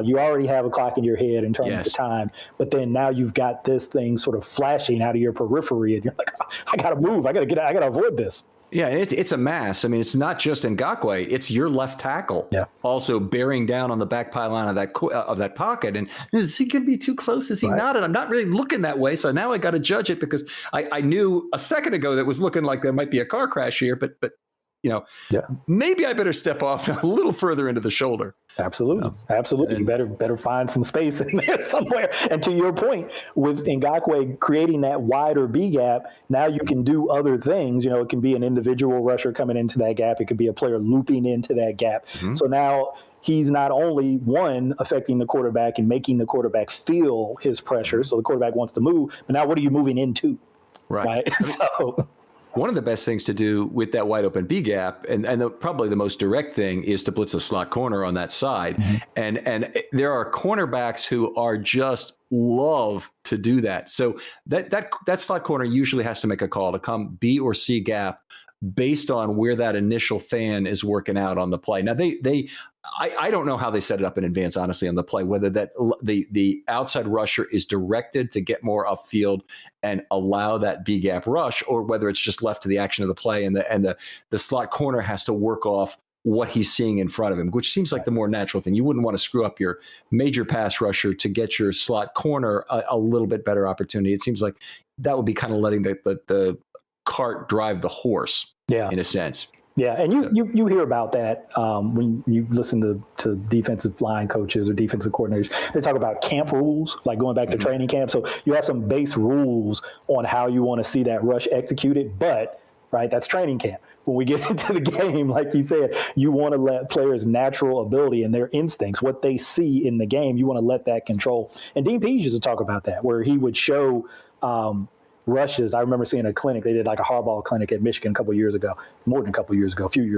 You already have a clock in your head in terms of the time, but then now you've got this thing sort of flashing out of your periphery and you're like, oh, I got to move. I got to avoid this. Yeah, it's a mass. I mean, it's not just Ngakoue; it's your left tackle also bearing down on the back pylon of that pocket. And is he going to be too close? Is he not? And I'm not really looking that way, so now I got to judge it because I knew a second ago that was looking like there might be a car crash here, but maybe I better step off a little further into the shoulder. Absolutely. Absolutely. You better find some space in there somewhere. And to your point, with Ngakoue creating that wider B gap, now you can do other things. It can be an individual rusher coming into that gap. It could be a player looping into that gap. So now he's not only, one, affecting the quarterback and making the quarterback feel his pressure. So the quarterback wants to move, but now what are you moving into? Right? So one of the best things to do with that wide open B gap, and probably the most direct thing, is to blitz a slot corner on that side. And there are cornerbacks who are just love to do that. So that slot corner usually has to make a call to come B or C gap based on where that initial fan is working out on the play. Now I don't know how they set it up in advance, honestly, on the play, whether that the outside rusher is directed to get more upfield and allow that B gap rush, or whether it's just left to the action of the play and the slot corner has to work off what he's seeing in front of him, which seems like the more natural thing. You wouldn't want to screw up your major pass rusher to get your slot corner a little bit better opportunity. It seems like that would be kind of letting the cart drive the horse, in a sense. Yeah, and you hear about that when you listen to defensive line coaches or defensive coordinators. They talk about camp rules, like going back to training camp. So you have some base rules on how you want to see that rush executed, but that's training camp. When we get into the game, like you said, you want to let players' natural ability and their instincts, what they see in the game, you want to let that control. And Dean Pease used to talk about that, where he would show rushes. I remember seeing a clinic. They did like a hardball clinic at Michigan a few years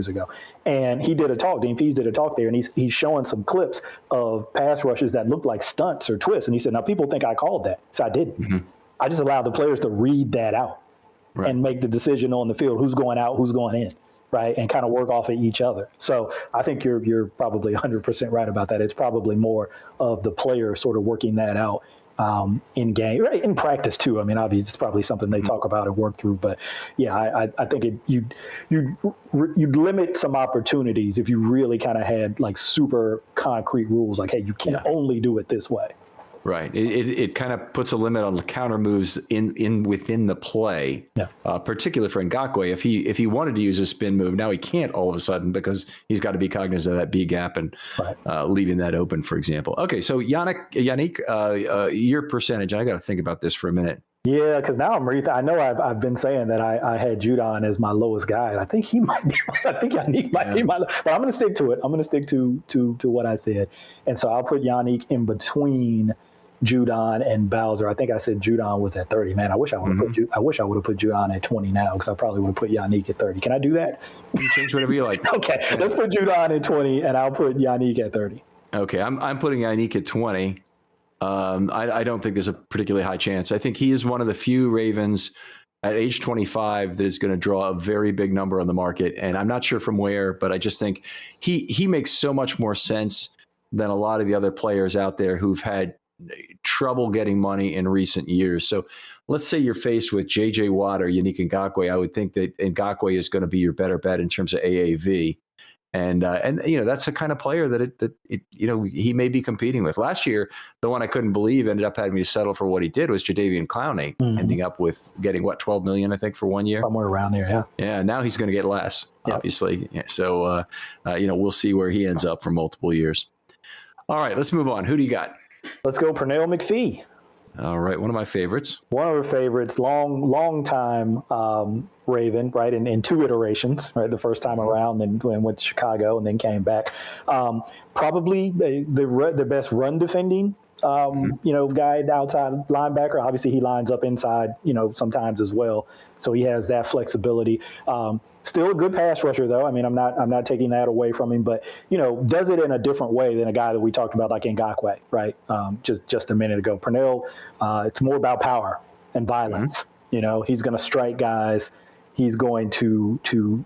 ago. And he did a talk. Dean Pease did a talk there, and he's showing some clips of pass rushes that looked like stunts or twists. And he said, now people think I called that. So I didn't. I just allowed the players to read that out and make the decision on the field, who's going out, who's going in, right? And kind of work off of each other. So I think you're probably 100% right about that. It's probably more of the player sort of working that out in game, right, in practice too. I mean, obviously it's probably something they talk about and work through, but yeah, I think you'd limit some opportunities if you really kind of had like super concrete rules, like, hey, you can only do it this way. Right. It kind of puts a limit on the counter moves within the play, particularly for Ngakoue. If he wanted to use a spin move, now he can't all of a sudden because he's got to be cognizant of that B gap and leaving that open, for example. Okay, so Yannick, your percentage. I got to think about this for a minute. Yeah, because now I know I've been saying that I had Judon as my lowest guy, and I think he might be. I think Yannick might be my. But I'm going to stick to it. I'm going to stick to what I said, and so I'll put Yannick in between Judon and Bowser. I think I said Judon was at 30. Man, I wish I would have put Judon at 20 now, because I probably would have put Yannick at 30. Can I do that? You change whatever you like. Okay, let's put Judon at 20, and I'll put Yannick at 30. Okay, I'm putting Yannick at 20. I don't think there's a particularly high chance. I think he is one of the few Ravens at age 25 that is going to draw a very big number on the market, and I'm not sure from where, but I just think he makes so much more sense than a lot of the other players out there who've had trouble getting money in recent years. So let's say you're faced with J.J. Watt or Yannick Ngakoue. I would think that Ngakoue is going to be your better bet in terms of AAV. And that's the kind of player that he may be competing with. Last year, the one I couldn't believe ended up having to settle for what he did was Jadeveon Clowney, ending up with getting $12 million, I think, for 1 year. Somewhere around there, yeah. Yeah, now he's going to get less, obviously. Yeah, so, we'll see where he ends up for multiple years. All right, let's move on. Who do you got? Let's go Pernell McPhee. All right, one of my favorites. One of our favorites, long time Raven, right? In two iterations, right? The first time around, then went to Chicago and then came back. Probably the best run defending, guy, outside linebacker. Obviously, he lines up inside, sometimes as well. So he has that flexibility. Still a good pass rusher, though. I mean, I'm not taking that away from him, but does it in a different way than a guy that we talked about, like Ngakoue, right? Just a minute ago. Pernell, it's more about power and violence. He's going to strike guys. He's going to.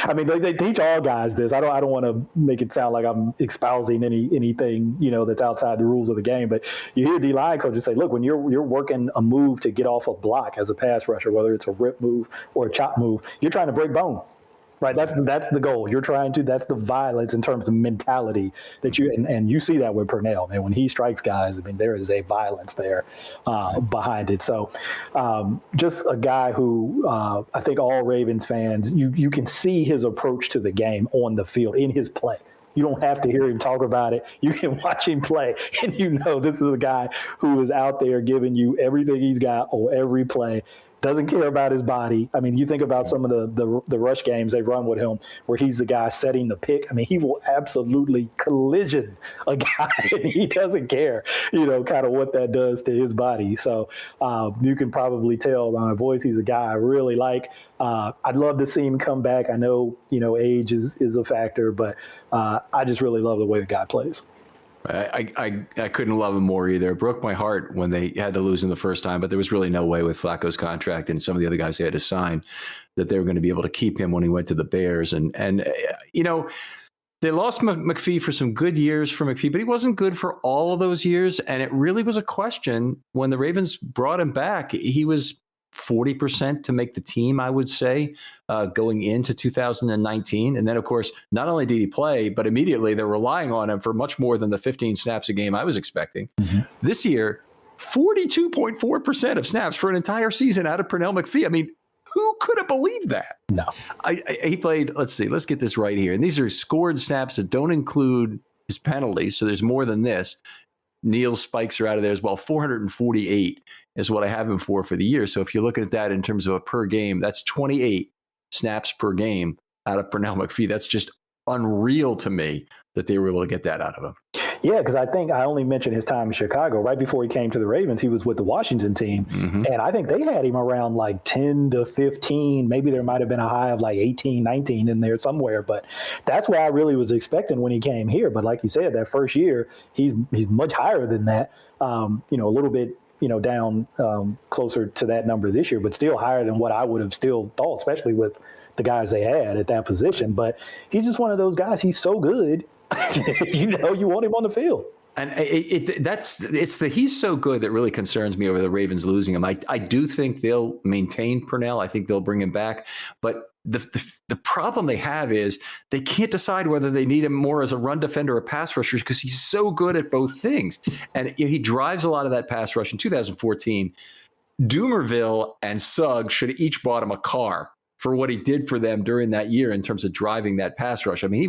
I mean, they teach all guys this. I don't want to make it sound like I'm espousing anything that's outside the rules of the game. But you hear D-line coaches say, look, when you're working a move to get off a block as a pass rusher, whether it's a rip move or a chop move, you're trying to break bone. Right, that's the goal. That's the violence in terms of mentality that and you see that with Pernell. And when he strikes guys, I mean, there is a violence there behind it. So just a guy who I think all Ravens fans, you can see his approach to the game on the field in his play. You don't have to hear him talk about it. You can watch him play, and this is a guy who is out there giving you everything he's got on every play. Doesn't care about his body. I mean, you think about some of the rush games they run with him where he's the guy setting the pick. I mean, he will absolutely collision a guy, and he doesn't care, kind of what that does to his body. So you can probably tell by my voice he's a guy I really like. I'd love to see him come back. I know, age is a factor, but I just really love the way the guy plays. I couldn't love him more either. It broke my heart when they had to lose him the first time, but there was really no way with Flacco's contract and some of the other guys they had to sign that they were going to be able to keep him when he went to the Bears. And they lost McPhee for some good years for McPhee, but he wasn't good for all of those years. And it really was a question when the Ravens brought him back. He was 40% to make the team, I would say, going into 2019. And then, of course, not only did he play, but immediately they're relying on him for much more than the 15 snaps a game I was expecting. Mm-hmm. This year, 42.4% of snaps for an entire season out of Pernell McPhee. I mean, who could have believed that? No. He played, let's get this right here. And these are scored snaps that don't include his penalties. So there's more than this. Neal's spikes are out of there as well. 448 is what I have him for the year. So if you look at that in terms of a per game, that's 28 snaps per game out of Pernell McPhee. That's just unreal to me that they were able to get that out of him. Yeah, because I think I only mentioned his time in Chicago. Right before he came to the Ravens, he was with the Washington team. Mm-hmm. And I think they had him around like 10 to 15. Maybe there might have been a high of like 18, 19 in there somewhere. But that's what I really was expecting when he came here. But like you said, that first year, he's much higher than that. A little bit, down closer to that number this year, but still higher than what I would have still thought, especially with the guys they had at that position. But he's just one of those guys. He's so good. You want him on the field. And it's the he's so good that really concerns me over the Ravens losing him. I do think they'll maintain Purnell. I think they'll bring him back. But the problem they have is they can't decide whether they need him more as a run defender or pass rusher because he's so good at both things. And he drives a lot of that pass rush. In 2014, Doomerville and Suggs should have each bought him a car for what he did for them during that year in terms of driving that pass rush. I mean,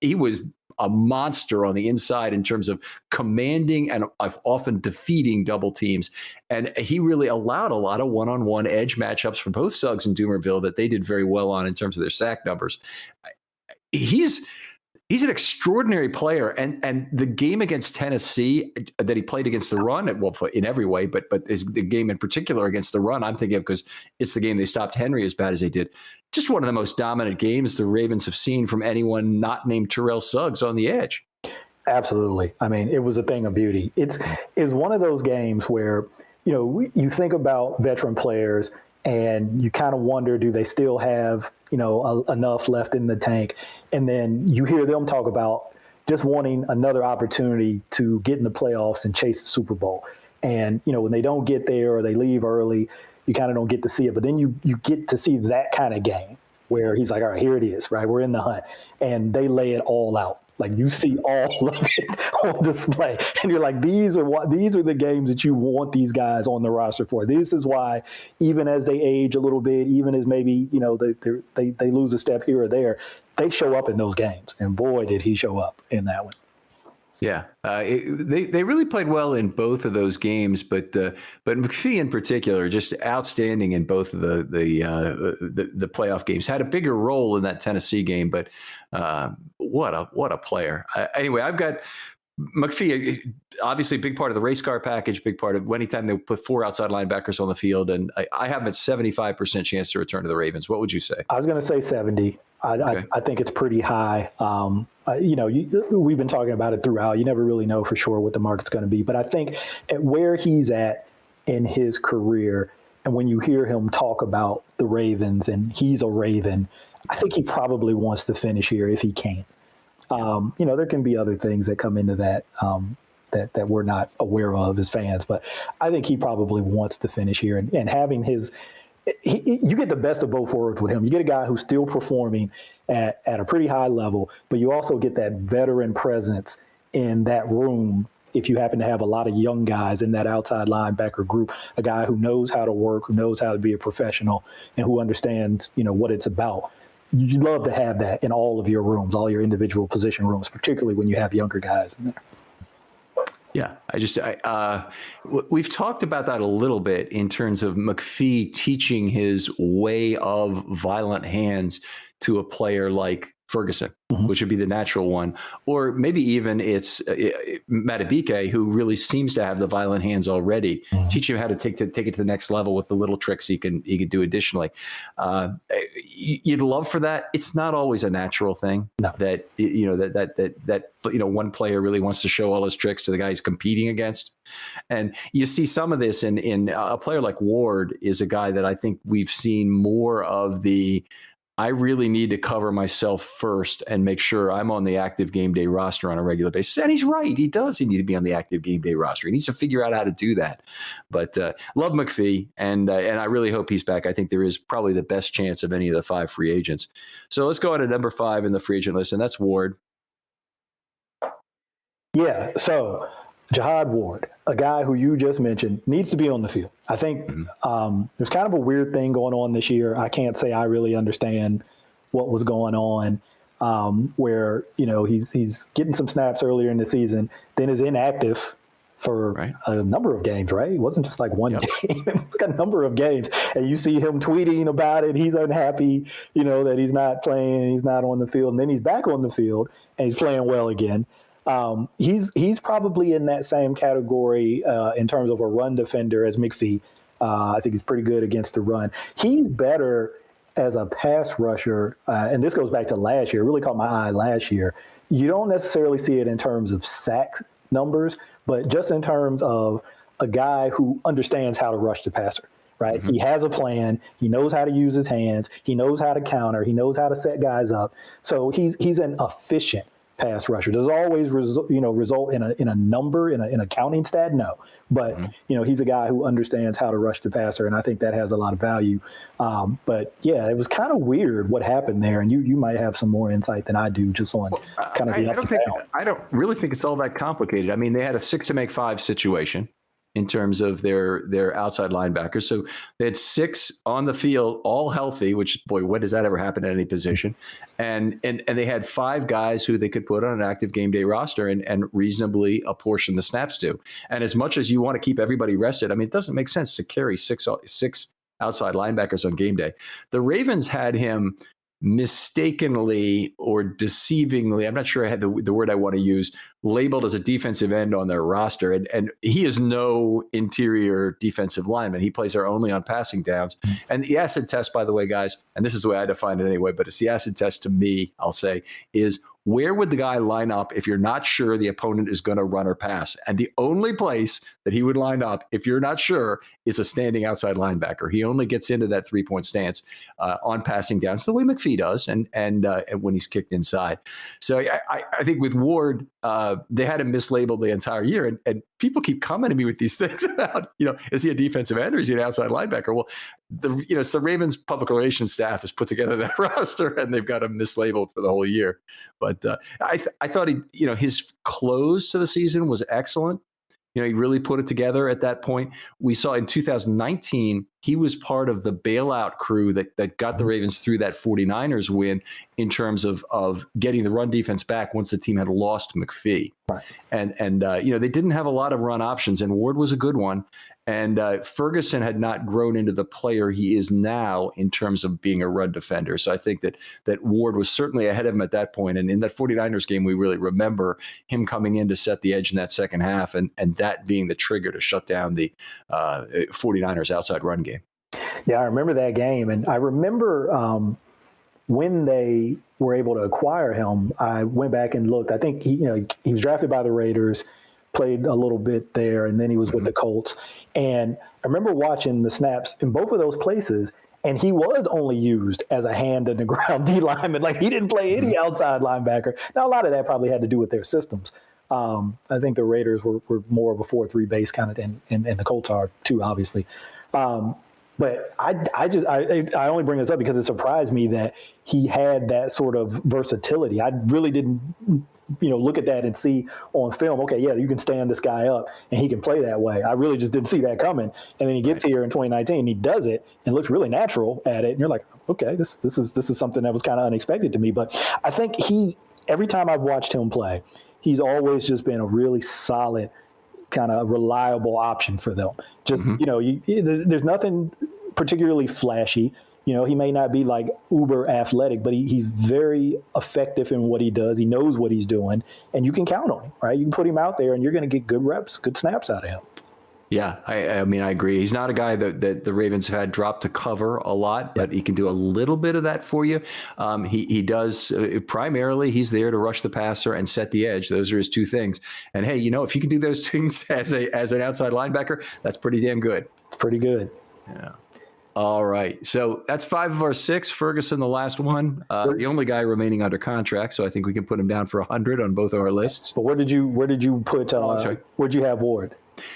he was a monster on the inside in terms of commanding and often defeating double teams. And he really allowed a lot of one-on-one edge matchups for both Suggs and Doomerville that they did very well on in terms of their sack numbers. He's an extraordinary player. And the game against Tennessee that he played against the run, well, in every way, but is the game in particular against the run I'm thinking of because it's the game they stopped Henry as bad as they did. Just one of the most dominant games the Ravens have seen from anyone not named Terrell Suggs on the edge. Absolutely. I mean, it was a thing of beauty. It's one of those games where, you think about veteran players and you kind of wonder, do they still have, enough left in the tank? And then you hear them talk about just wanting another opportunity to get in the playoffs and chase the Super Bowl. And, when they don't get there or they leave early, you kind of don't get to see it. But then you get to see that kind of game where he's like, all right, here it is, right? We're in the hunt. And they lay it all out. Like you see all of it on display. And you're like, these are the games that you want these guys on the roster for. This is why, even as they age a little bit, even as maybe, they lose a step here or there, they show up in those games. And boy, did he show up in that one. Yeah, they really played well in both of those games, but McPhee in particular, just outstanding in both of the playoff games. Had a bigger role in that Tennessee game, but what a player. Anyway, I've got McPhee, obviously a big part of the race car package, big part of anytime they put 4 outside linebackers on the field, and I have a 75% chance to return to the Ravens. What would you say? I was going to say 70. Okay. I think it's pretty high. We've been talking about it throughout. You never really know for sure what the market's going to be. But I think at where he's at in his career, and when you hear him talk about the Ravens and he's a Raven, I think he probably wants to finish here if he can. There can be other things that come into that that we're not aware of as fans. But I think he probably wants to finish here and having his – you get the best of both worlds with him. You get a guy who's still performing at a pretty high level, but you also get that veteran presence in that room if you happen to have a lot of young guys in that outside linebacker group, a guy who knows how to work, who knows how to be a professional, and who understands, what it's about. You'd love to have that in all of your rooms, all your individual position rooms, particularly when you have younger guys in there. Yeah, we've talked about that a little bit in terms of McPhee teaching his way of violent hands to a player like Ferguson, which would be the natural one. Or maybe even it's Matabike, who really seems to have the violent hands already. Teach him how to take it to the next level with the little tricks he can do additionally. You'd love for that. It's not always a natural thing. No. That one player really wants to show all his tricks to the guy he's competing against. And you see some of this in a player like Ward is a guy that I think we've seen more of the I really need to cover myself first and make sure I'm on the active game day roster on a regular basis. And he's right. He does. He needs to be on the active game day roster. He needs to figure out how to do that. But love McPhee, and I really hope he's back. I think there is probably the best chance of any of the 5 free agents. So let's go on to number 5 in the free agent list, and that's Ward. Yeah, so Jihad Ward, a guy who you just mentioned, needs to be on the field. I think there's kind of a weird thing going on this year. I can't say I really understand what was going on, where he's getting some snaps earlier in the season, then is inactive for a number of games, right? It wasn't just like one game. It was like a number of games. And you see him tweeting about it. He's unhappy, that he's not playing, he's not on the field. And then he's back on the field and he's playing well again. He's probably in that same category in terms of a run defender as McPhee. I think he's pretty good against the run. He's better as a pass rusher, and this goes back to last year. It really caught my eye last year. You don't necessarily see it in terms of sack numbers, but just in terms of a guy who understands how to rush the passer. Right? He has a plan. He knows how to use his hands. He knows how to counter. He knows how to set guys up. So he's an efficient pass rusher. Does it always result in a number in a counting stat? No, but he's a guy who understands how to rush the passer, and I think that has a lot of value. But yeah, it was kind of weird what happened there, and you might have some more insight than I do just on kind of the I don't really think it's all that complicated. I mean, they had a 6 to make 5 situation in terms of their outside linebackers. So they had 6 on the field, all healthy, which, boy, when does that ever happen at any position? And they had 5 guys who they could put on an active game day roster and reasonably apportion the snaps to. And as much as you want to keep everybody rested, I mean, it doesn't make sense to carry six outside linebackers on game day. The Ravens had him mistakenly or deceivingly, I'm not sure I had the word I want to use, labeled as a defensive end on their roster. And he is no interior defensive lineman. He plays there only on passing downs. And the acid test, by the way, guys, and this is the way I define it anyway, but it's the acid test to me, I'll say, is where would the guy line up if you're not sure the opponent is going to run or pass? And the only place that he would line up, if you're not sure, is a standing outside linebacker. He only gets into that 3-point stance on passing downs the way McPhee does, and when he's kicked inside. So I think with Ward, they had him mislabeled the entire year, and people keep coming to me with these things about, is he a defensive end or is he an outside linebacker? Well, it's the Ravens public relations staff has put together that roster, and they've got him mislabeled for the whole year. But I thought his close to the season was excellent. He really put it together at that point. We saw in 2019, he was part of the bailout crew that got the Ravens through that 49ers win in terms of getting the run defense back once the team had lost McPhee. Right. And they didn't have a lot of run options, and Ward was a good one. And Ferguson had not grown into the player he is now in terms of being a run defender. So I think that Ward was certainly ahead of him at that point. And in that 49ers game, we really remember him coming in to set the edge in that second half, and that being the trigger to shut down the 49ers outside run game. Yeah, I remember that game. And I remember when they were able to acquire him, I went back and looked. I think he was drafted by the Raiders, played a little bit there, and then he was with the Colts. And I remember watching the snaps in both of those places, and he was only used as a hand in the ground D lineman. Like, he didn't play any outside linebacker. Now, a lot of that probably had to do with their systems. I think the Raiders were more of a 4-3 base kind of, and the Colts are too, obviously. But I only bring this up because it surprised me that he had that sort of versatility. I really didn't, look at that and see on film, okay, yeah, you can stand this guy up and he can play that way. I really just didn't see that coming. And then he gets here in 2019 and he does it and looks really natural at it. And you're like, okay, this is something that was kind of unexpected to me. But I think every time I've watched him play, he's always just been a really solid, kind of reliable option for them. Just, there's nothing particularly flashy. He may not be like uber athletic, but he's very effective in what he does. He knows what he's doing, and you can count on him, right? You can put him out there and you're going to get good reps, good snaps out of him. Yeah, I mean, I agree. He's not a guy that the Ravens have had drop to cover a lot, but he can do a little bit of that for you. He does primarily, he's there to rush the passer and set the edge. Those are his 2 things. And hey, if you can do those things as an outside linebacker, that's pretty damn good. It's pretty good. Yeah. All right. So that's 5 of our 6. Ferguson, the last one, the only guy remaining under contract. So I think we can put him down for 100 on both of our lists. But where did you put? Where'd you have Ward?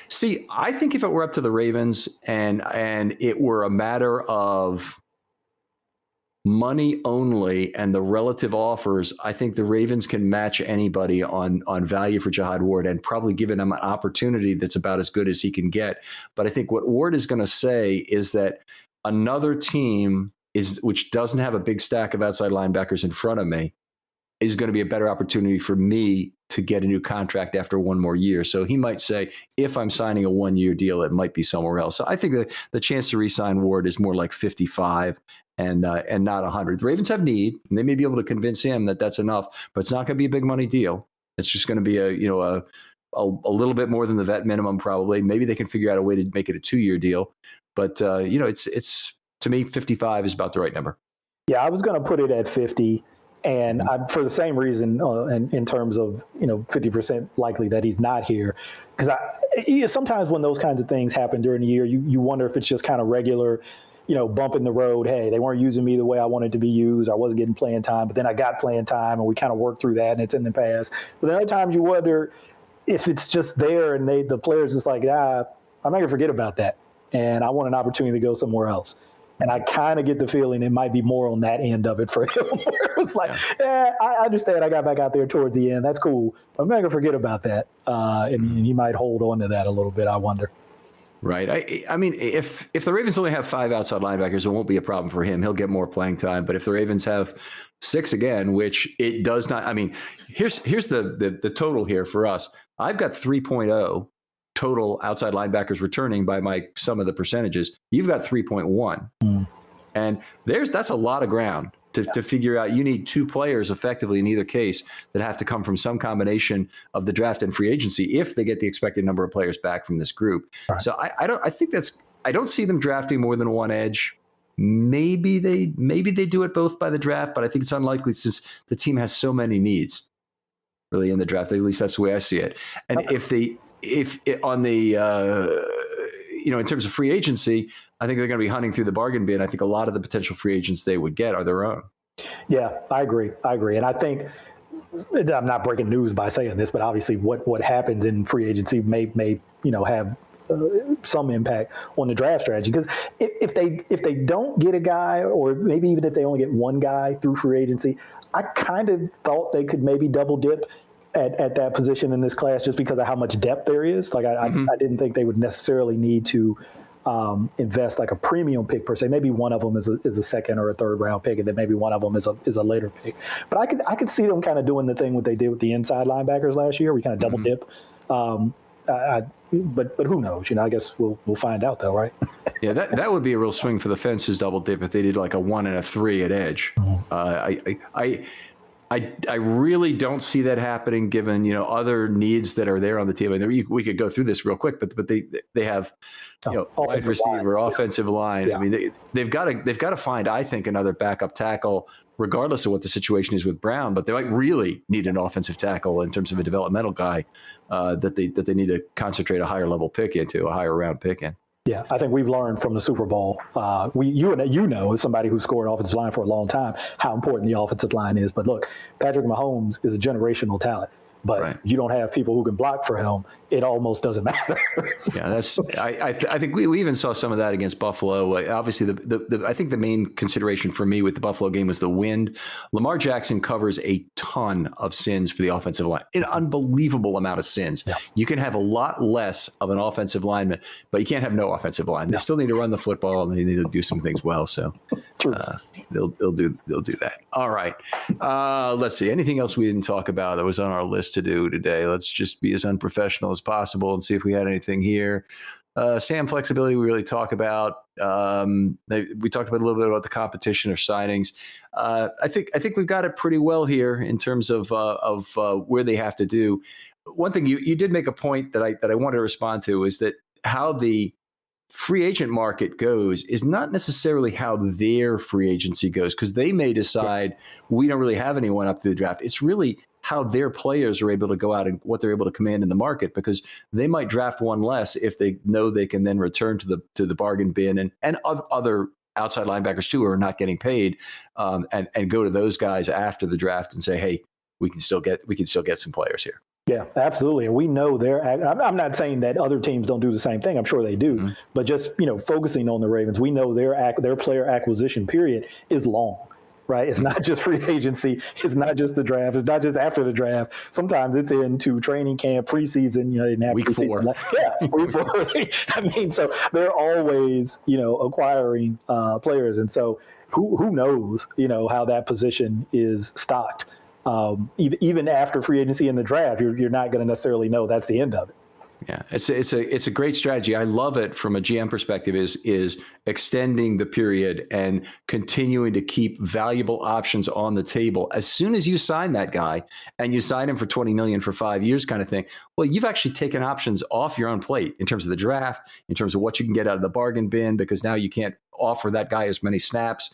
See, I think if it were up to the Ravens and it were a matter of money only and the relative offers, I think the Ravens can match anybody on value for Jihad Ward and probably give him an opportunity that's about as good as he can get. But I think what Ward is going to say is that another team which doesn't have a big stack of outside linebackers in front of me is going to be a better opportunity for me to get a new contract after 1 more year. So he might say, if I'm signing a 1-year deal, it might be somewhere else. So I think the chance to re-sign Ward is more like 55 and not 100. The Ravens have need, and they may be able to convince him that that's enough, but it's not going to be a big money deal. It's just going to be a little bit more than the vet minimum probably. Maybe they can figure out a way to make it a 2-year deal. But, it's to me, 55 is about the right number. Yeah, I was going to put it at 50. And for the same reason, in terms of 50% likely that he's not here, because sometimes when those kinds of things happen during the year, you wonder if it's just kind of regular bump in the road. Hey, they weren't using me the way I wanted to be used. I wasn't getting playing time, but then I got playing time, and we kind of worked through that, and it's in the past. But then other times you wonder if it's just there, and the player's just like, I'm not going to forget about that, and I want an opportunity to go somewhere else. And I kind of get the feeling it might be more on that end of it for him. Where it was like, I understand I got back out there towards the end. That's cool. I'm not going to forget about that. And he might hold on to that a little bit, I wonder. Right. I mean, if the Ravens only have 5 outside linebackers, it won't be a problem for him. He'll get more playing time. But if the Ravens have 6 again, which it does not, I mean, here's the total here for us. I've got 3.0 total outside linebackers returning by my sum of the percentages. You've got 3.1. And that's a lot of ground to figure out. You need 2 players effectively in either case that have to come from some combination of the draft and free agency if they get the expected number of players back from this group. Right. So I don't see them drafting more than 1 edge. Maybe they do it both by the draft, but I think it's unlikely since the team has so many needs really in the draft. At least that's the way I see it. And in terms of free agency, I think they're going to be hunting through the bargain bin. I think a lot of the potential free agents they would get are their own. Yeah, I agree. And I think I'm not breaking news by saying this, but obviously what happens in free agency may have some impact on the draft strategy. Because if they don't get a guy, or maybe even if they only get 1 guy through free agency, I kind of thought they could maybe double dip at that position in this class just because of how much depth there is. Like I didn't think they would necessarily need to invest like a premium pick per se. Maybe one of them is a second or a third round pick, and then maybe one of them is a later pick. But I could see them kind of doing the thing what they did with the inside linebackers last year. We kind of double dip. But who knows? I guess we'll find out though, right? Yeah, that would be a real swing for the fences double dip if they did like a 1 and a 3 at edge. I really don't see that happening given, other needs that are there on the team. And we could go through this real quick, but they have, wide receiver, offensive line. Yeah. I mean, they've got to find, I think, another backup tackle, regardless of what the situation is with Brown. But they might really need an offensive tackle in terms of a developmental guy that they need to concentrate a higher level pick into, a higher round pick in. Yeah, I think we've learned from the Super Bowl. As somebody who scored offensive line for a long time, how important the offensive line is. But look, Patrick Mahomes is a generational talent. But you don't have people who can block for him, it almost doesn't matter. Yeah, I think we even saw some of that against Buffalo. Obviously, I think the main consideration for me with the Buffalo game was the wind. Lamar Jackson covers a ton of sins for the offensive line, an unbelievable amount of sins. Yeah. You can have a lot less of an offensive lineman, but you can't have no offensive line. They still need to run the football, and they need to do some things well. So they'll do that. All right. Let's see. Anything else we didn't talk about that was on our list to do today? Let's just be as unprofessional as possible and see if we had anything here. Sam, flexibility we really talk about. We talked about a little bit about the competition or signings. I think we've got it pretty well here in terms of where they have to do. One thing you did make a point that I wanted to respond to is that how the free agent market goes is not necessarily how their free agency goes, because they may decide we don't really have anyone up to the draft. It's really how their players are able to go out and what they're able to command in the market, because they might draft one less if they know they can then return to the bargain bin and other outside linebackers too who are not getting paid, and go to those guys after the draft and say, hey, we can still get some players here. Yeah, absolutely. And we know I'm not saying that other teams don't do the same thing. I'm sure they do. Mm-hmm. But just, focusing on the Ravens, we know their player acquisition period is long, right? It's not just free agency. It's not just the draft. It's not just after the draft. Sometimes it's into training camp, preseason, week 4. Week 4. I mean, so they're always, acquiring players. And so who knows, how that position is stocked. Even after free agency and the draft, you're not going to necessarily know that's the end of it. Yeah, it's a great strategy. I love it from a GM perspective. Is extending the period and continuing to keep valuable options on the table. As soon as you sign that guy and you sign him for $20 million for 5 years, kind of thing, well, you've actually taken options off your own plate in terms of the draft, in terms of what you can get out of the bargain bin, because now you can't offer that guy as many snaps,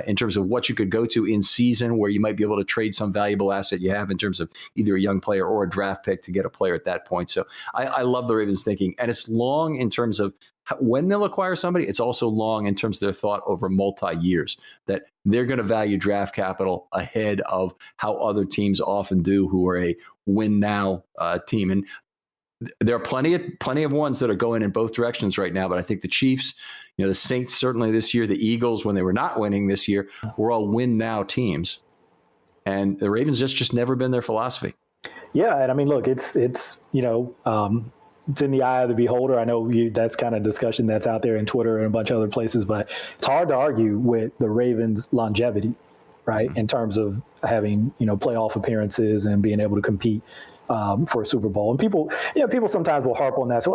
in terms of what you could go to in season where you might be able to trade some valuable asset you have in terms of either a young player or a draft pick to get a player at that point. So I love the Ravens thinking, and it's long in terms of when they'll acquire somebody, it's also long in terms of their thought over multi-years, that they're going to value draft capital ahead of how other teams often do who are a win now team. And there are plenty of ones that are going in both directions right now, but I think the Chiefs, the Saints certainly this year, the Eagles when they were not winning this year, were all win now teams. And the Ravens just never been their philosophy. Yeah, and I mean, look, it's it's in the eye of the beholder. I know that's kind of discussion that's out there in Twitter and a bunch of other places, but it's hard to argue with the Ravens' longevity, right? Mm-hmm. In terms of having, playoff appearances and being able to compete for a Super Bowl. And people sometimes will harp on that. So,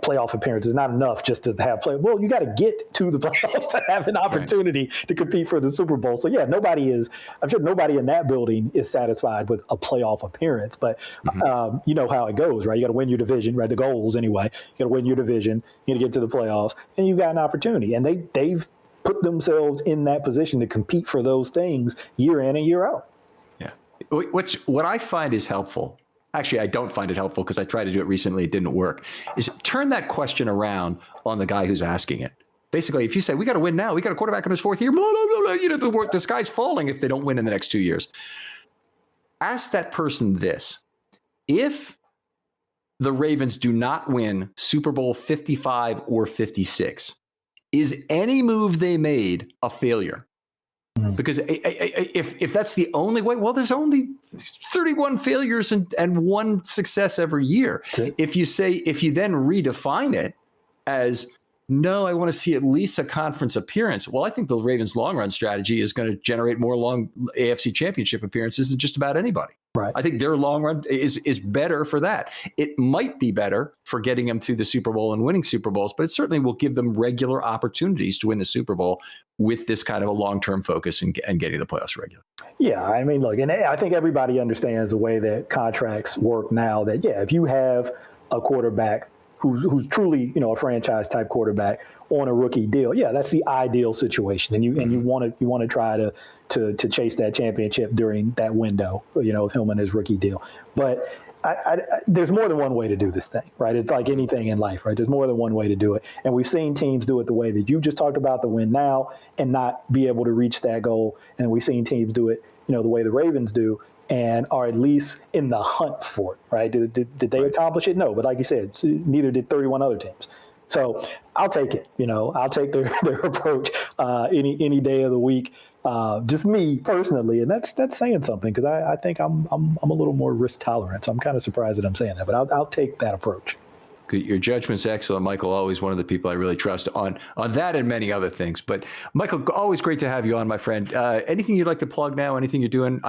playoff appearance is not enough just to have play. Well, you got to get to the playoffs to have an opportunity to compete for the Super Bowl. So, I'm sure nobody in that building is satisfied with a playoff appearance. But you know how it goes, right? You got to win your division, right? The goals anyway. You got to win your division. You got to get to the playoffs, and you've got an opportunity. And they've put themselves in that position to compete for those things year in and year out. Yeah. What I find is helpful. Actually, I don't find it helpful because I tried to do it recently. It didn't work. Is turn that question around on the guy who's asking it. Basically, if you say, we got to win now, we got a quarterback in his fourth year, blah, blah, blah, blah, the sky's falling if they don't win in the next 2 years. Ask that person this. If the Ravens do not win Super Bowl 55 or 56, is any move they made a failure? Because if that's the only way, well, there's only 31 failures and one success every year. If you then redefine it as, no, I want to see at least a conference appearance. Well, I think the Ravens' long run strategy is going to generate more long AFC championship appearances than just about anybody. Right. I think their long run is better for that. It might be better for getting them to the Super Bowl and winning Super Bowls, but it certainly will give them regular opportunities to win the Super Bowl with this kind of a long-term focus and getting the playoffs regular. Yeah, I mean, look, and I think everybody understands the way that contracts work now, that, if you have a quarterback who's truly, a franchise type quarterback on a rookie deal, that's the ideal situation. And you want to try to chase that championship during that window, of him and his rookie deal. But there's more than one way to do this thing, right? It's like anything in life, right? There's more than one way to do it. And we've seen teams do it the way that you just talked about, the win now, and not be able to reach that goal. And we've seen teams do it, the way the Ravens do, and are at least in the hunt for it, right? Did they accomplish it? No, but like you said, neither did 31 other teams. So I'll take it. I'll take their approach any day of the week. Just me personally, and that's saying something, because I think I'm a little more risk tolerant. So I'm kind of surprised that I'm saying that, but I'll take that approach. Your judgment's excellent, Michael. Always one of the people I really trust on that and many other things. But Michael, always great to have you on, my friend. Anything you'd like to plug now? Anything you're doing?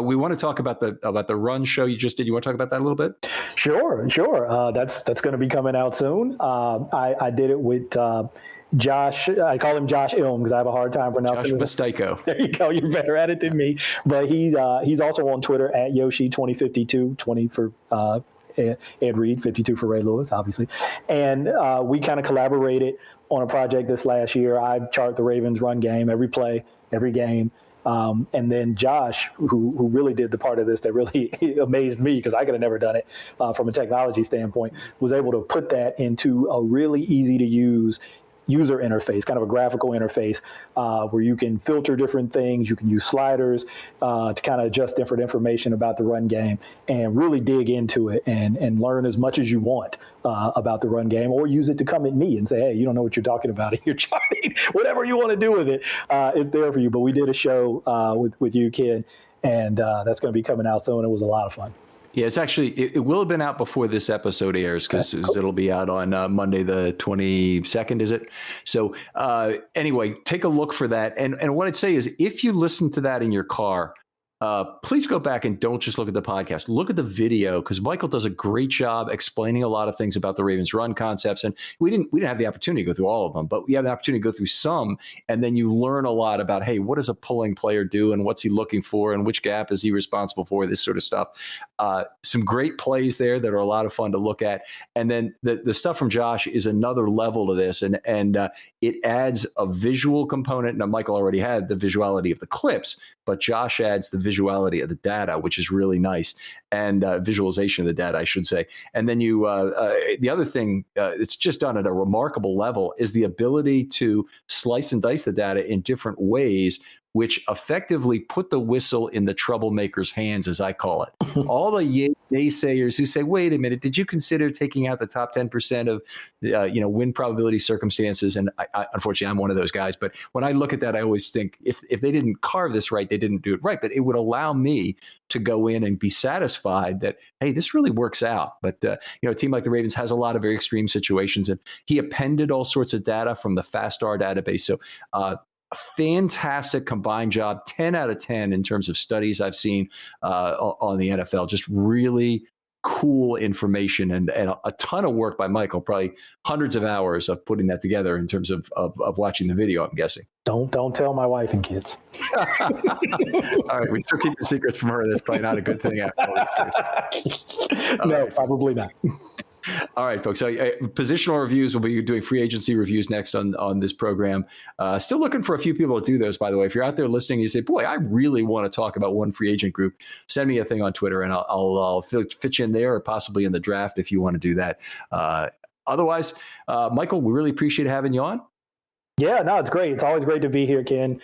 We want to talk about the run show you just did. You want to talk about that a little bit? Sure. That's going to be coming out soon. I did it with Josh. I call him Josh Ilm because I have a hard time pronouncing Josh Mastyko. There you go. You're better at it than me. But he's also on Twitter at Yoshi2052, 20 for Ed Reed, 52 for Ray Lewis, obviously. And we kind of collaborated on a project this last year. I chart the Ravens run game, every play, every game. And then Josh, who really did the part of this that really amazed me, because I could have never done it from a technology standpoint, was able to put that into a really easy to use user interface, kind of a graphical interface, where you can filter different things. You can use sliders to kind of adjust different information about the run game and really dig into it and learn as much as you want about the run game, or use it to come at me and say, hey, you don't know what you're talking about in your charting. Whatever you want to do with it, it's there for you. But we did a show with you, Ken, and that's going to be coming out soon. It was a lot of fun. Yeah, it's actually, it will have been out before this episode airs, because it'll be out on Monday the 22nd, is it? So anyway, take a look for that. And what I'd say is, if you listen to that in your car, please go back and don't just look at the podcast. Look at the video, because Michael does a great job explaining a lot of things about the Ravens run concepts. And we didn't have the opportunity to go through all of them, but we have the opportunity to go through some. And then you learn a lot about, hey, what does a pulling player do, and what's he looking for, and which gap is he responsible for, this sort of stuff. Some great plays there that are a lot of fun to look at. And then the stuff from Josh is another level to this. And it adds a visual component. Now, Michael already had the visuality of the clips, but Josh adds the visuality of the data, which is really nice, and visualization of the data, I should say. And then the other thing it's just done at a remarkable level is the ability to slice and dice the data in different ways, which effectively put the whistle in the troublemaker's hands, as I call it. All the naysayers who say, wait a minute, did you consider taking out the top 10% of win probability circumstances? And I, unfortunately, I'm one of those guys. But when I look at that, I always think if they didn't carve this right, they didn't do it right. But it would allow me to go in and be satisfied that, hey, this really works out. But, a team like the Ravens has a lot of very extreme situations. And he appended all sorts of data from the FastStar database. So, a fantastic combined job, 10 out of 10 in terms of studies I've seen on the NFL. Just really cool information and a ton of work by Michael, probably hundreds of hours of putting that together in terms of watching the video, I'm guessing. Don't tell my wife and kids. All right, we still keep the secrets from her. That's probably not a good thing after all these years. No, probably not. All right, folks. So positional reviews, we'll be doing free agency reviews next on this program. Still looking for a few people to do those, by the way. If you're out there listening, you say, boy, I really want to talk about one free agent group, send me a thing on Twitter and I'll fit you in there or possibly in the draft if you want to do that. Otherwise, Michael, we really appreciate having you on. Yeah, no, it's great. It's always great to be here, Ken.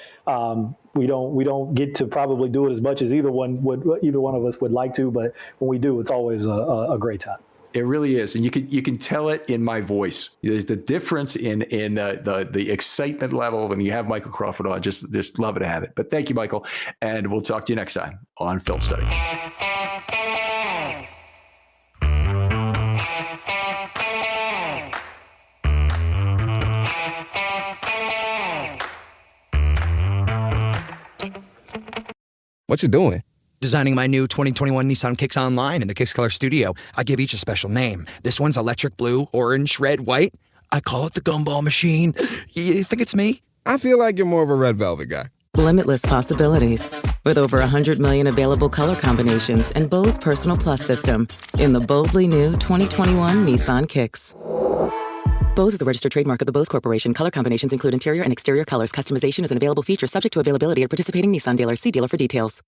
We don't get to probably do it as much as either one of us would like to, but when we do, it's always a great time. It really is, and you can tell it in my voice. There's the difference in the excitement level when you have Michael Crawford on. Just love to have it. But thank you, Michael, and we'll talk to you next time on Film Study. What you doing? Designing my new 2021 Nissan Kicks online in the Kicks Color Studio. I give each a special name. This one's electric blue, orange, red, white. I call it the gumball machine. You think it's me? I feel like you're more of a red velvet guy. Limitless possibilities. With over 100 million available color combinations and Bose Personal Plus system in the boldly new 2021 Nissan Kicks. Bose is the registered trademark of the Bose Corporation. Color combinations include interior and exterior colors. Customization is an available feature subject to availability at participating Nissan dealers. See dealer for details.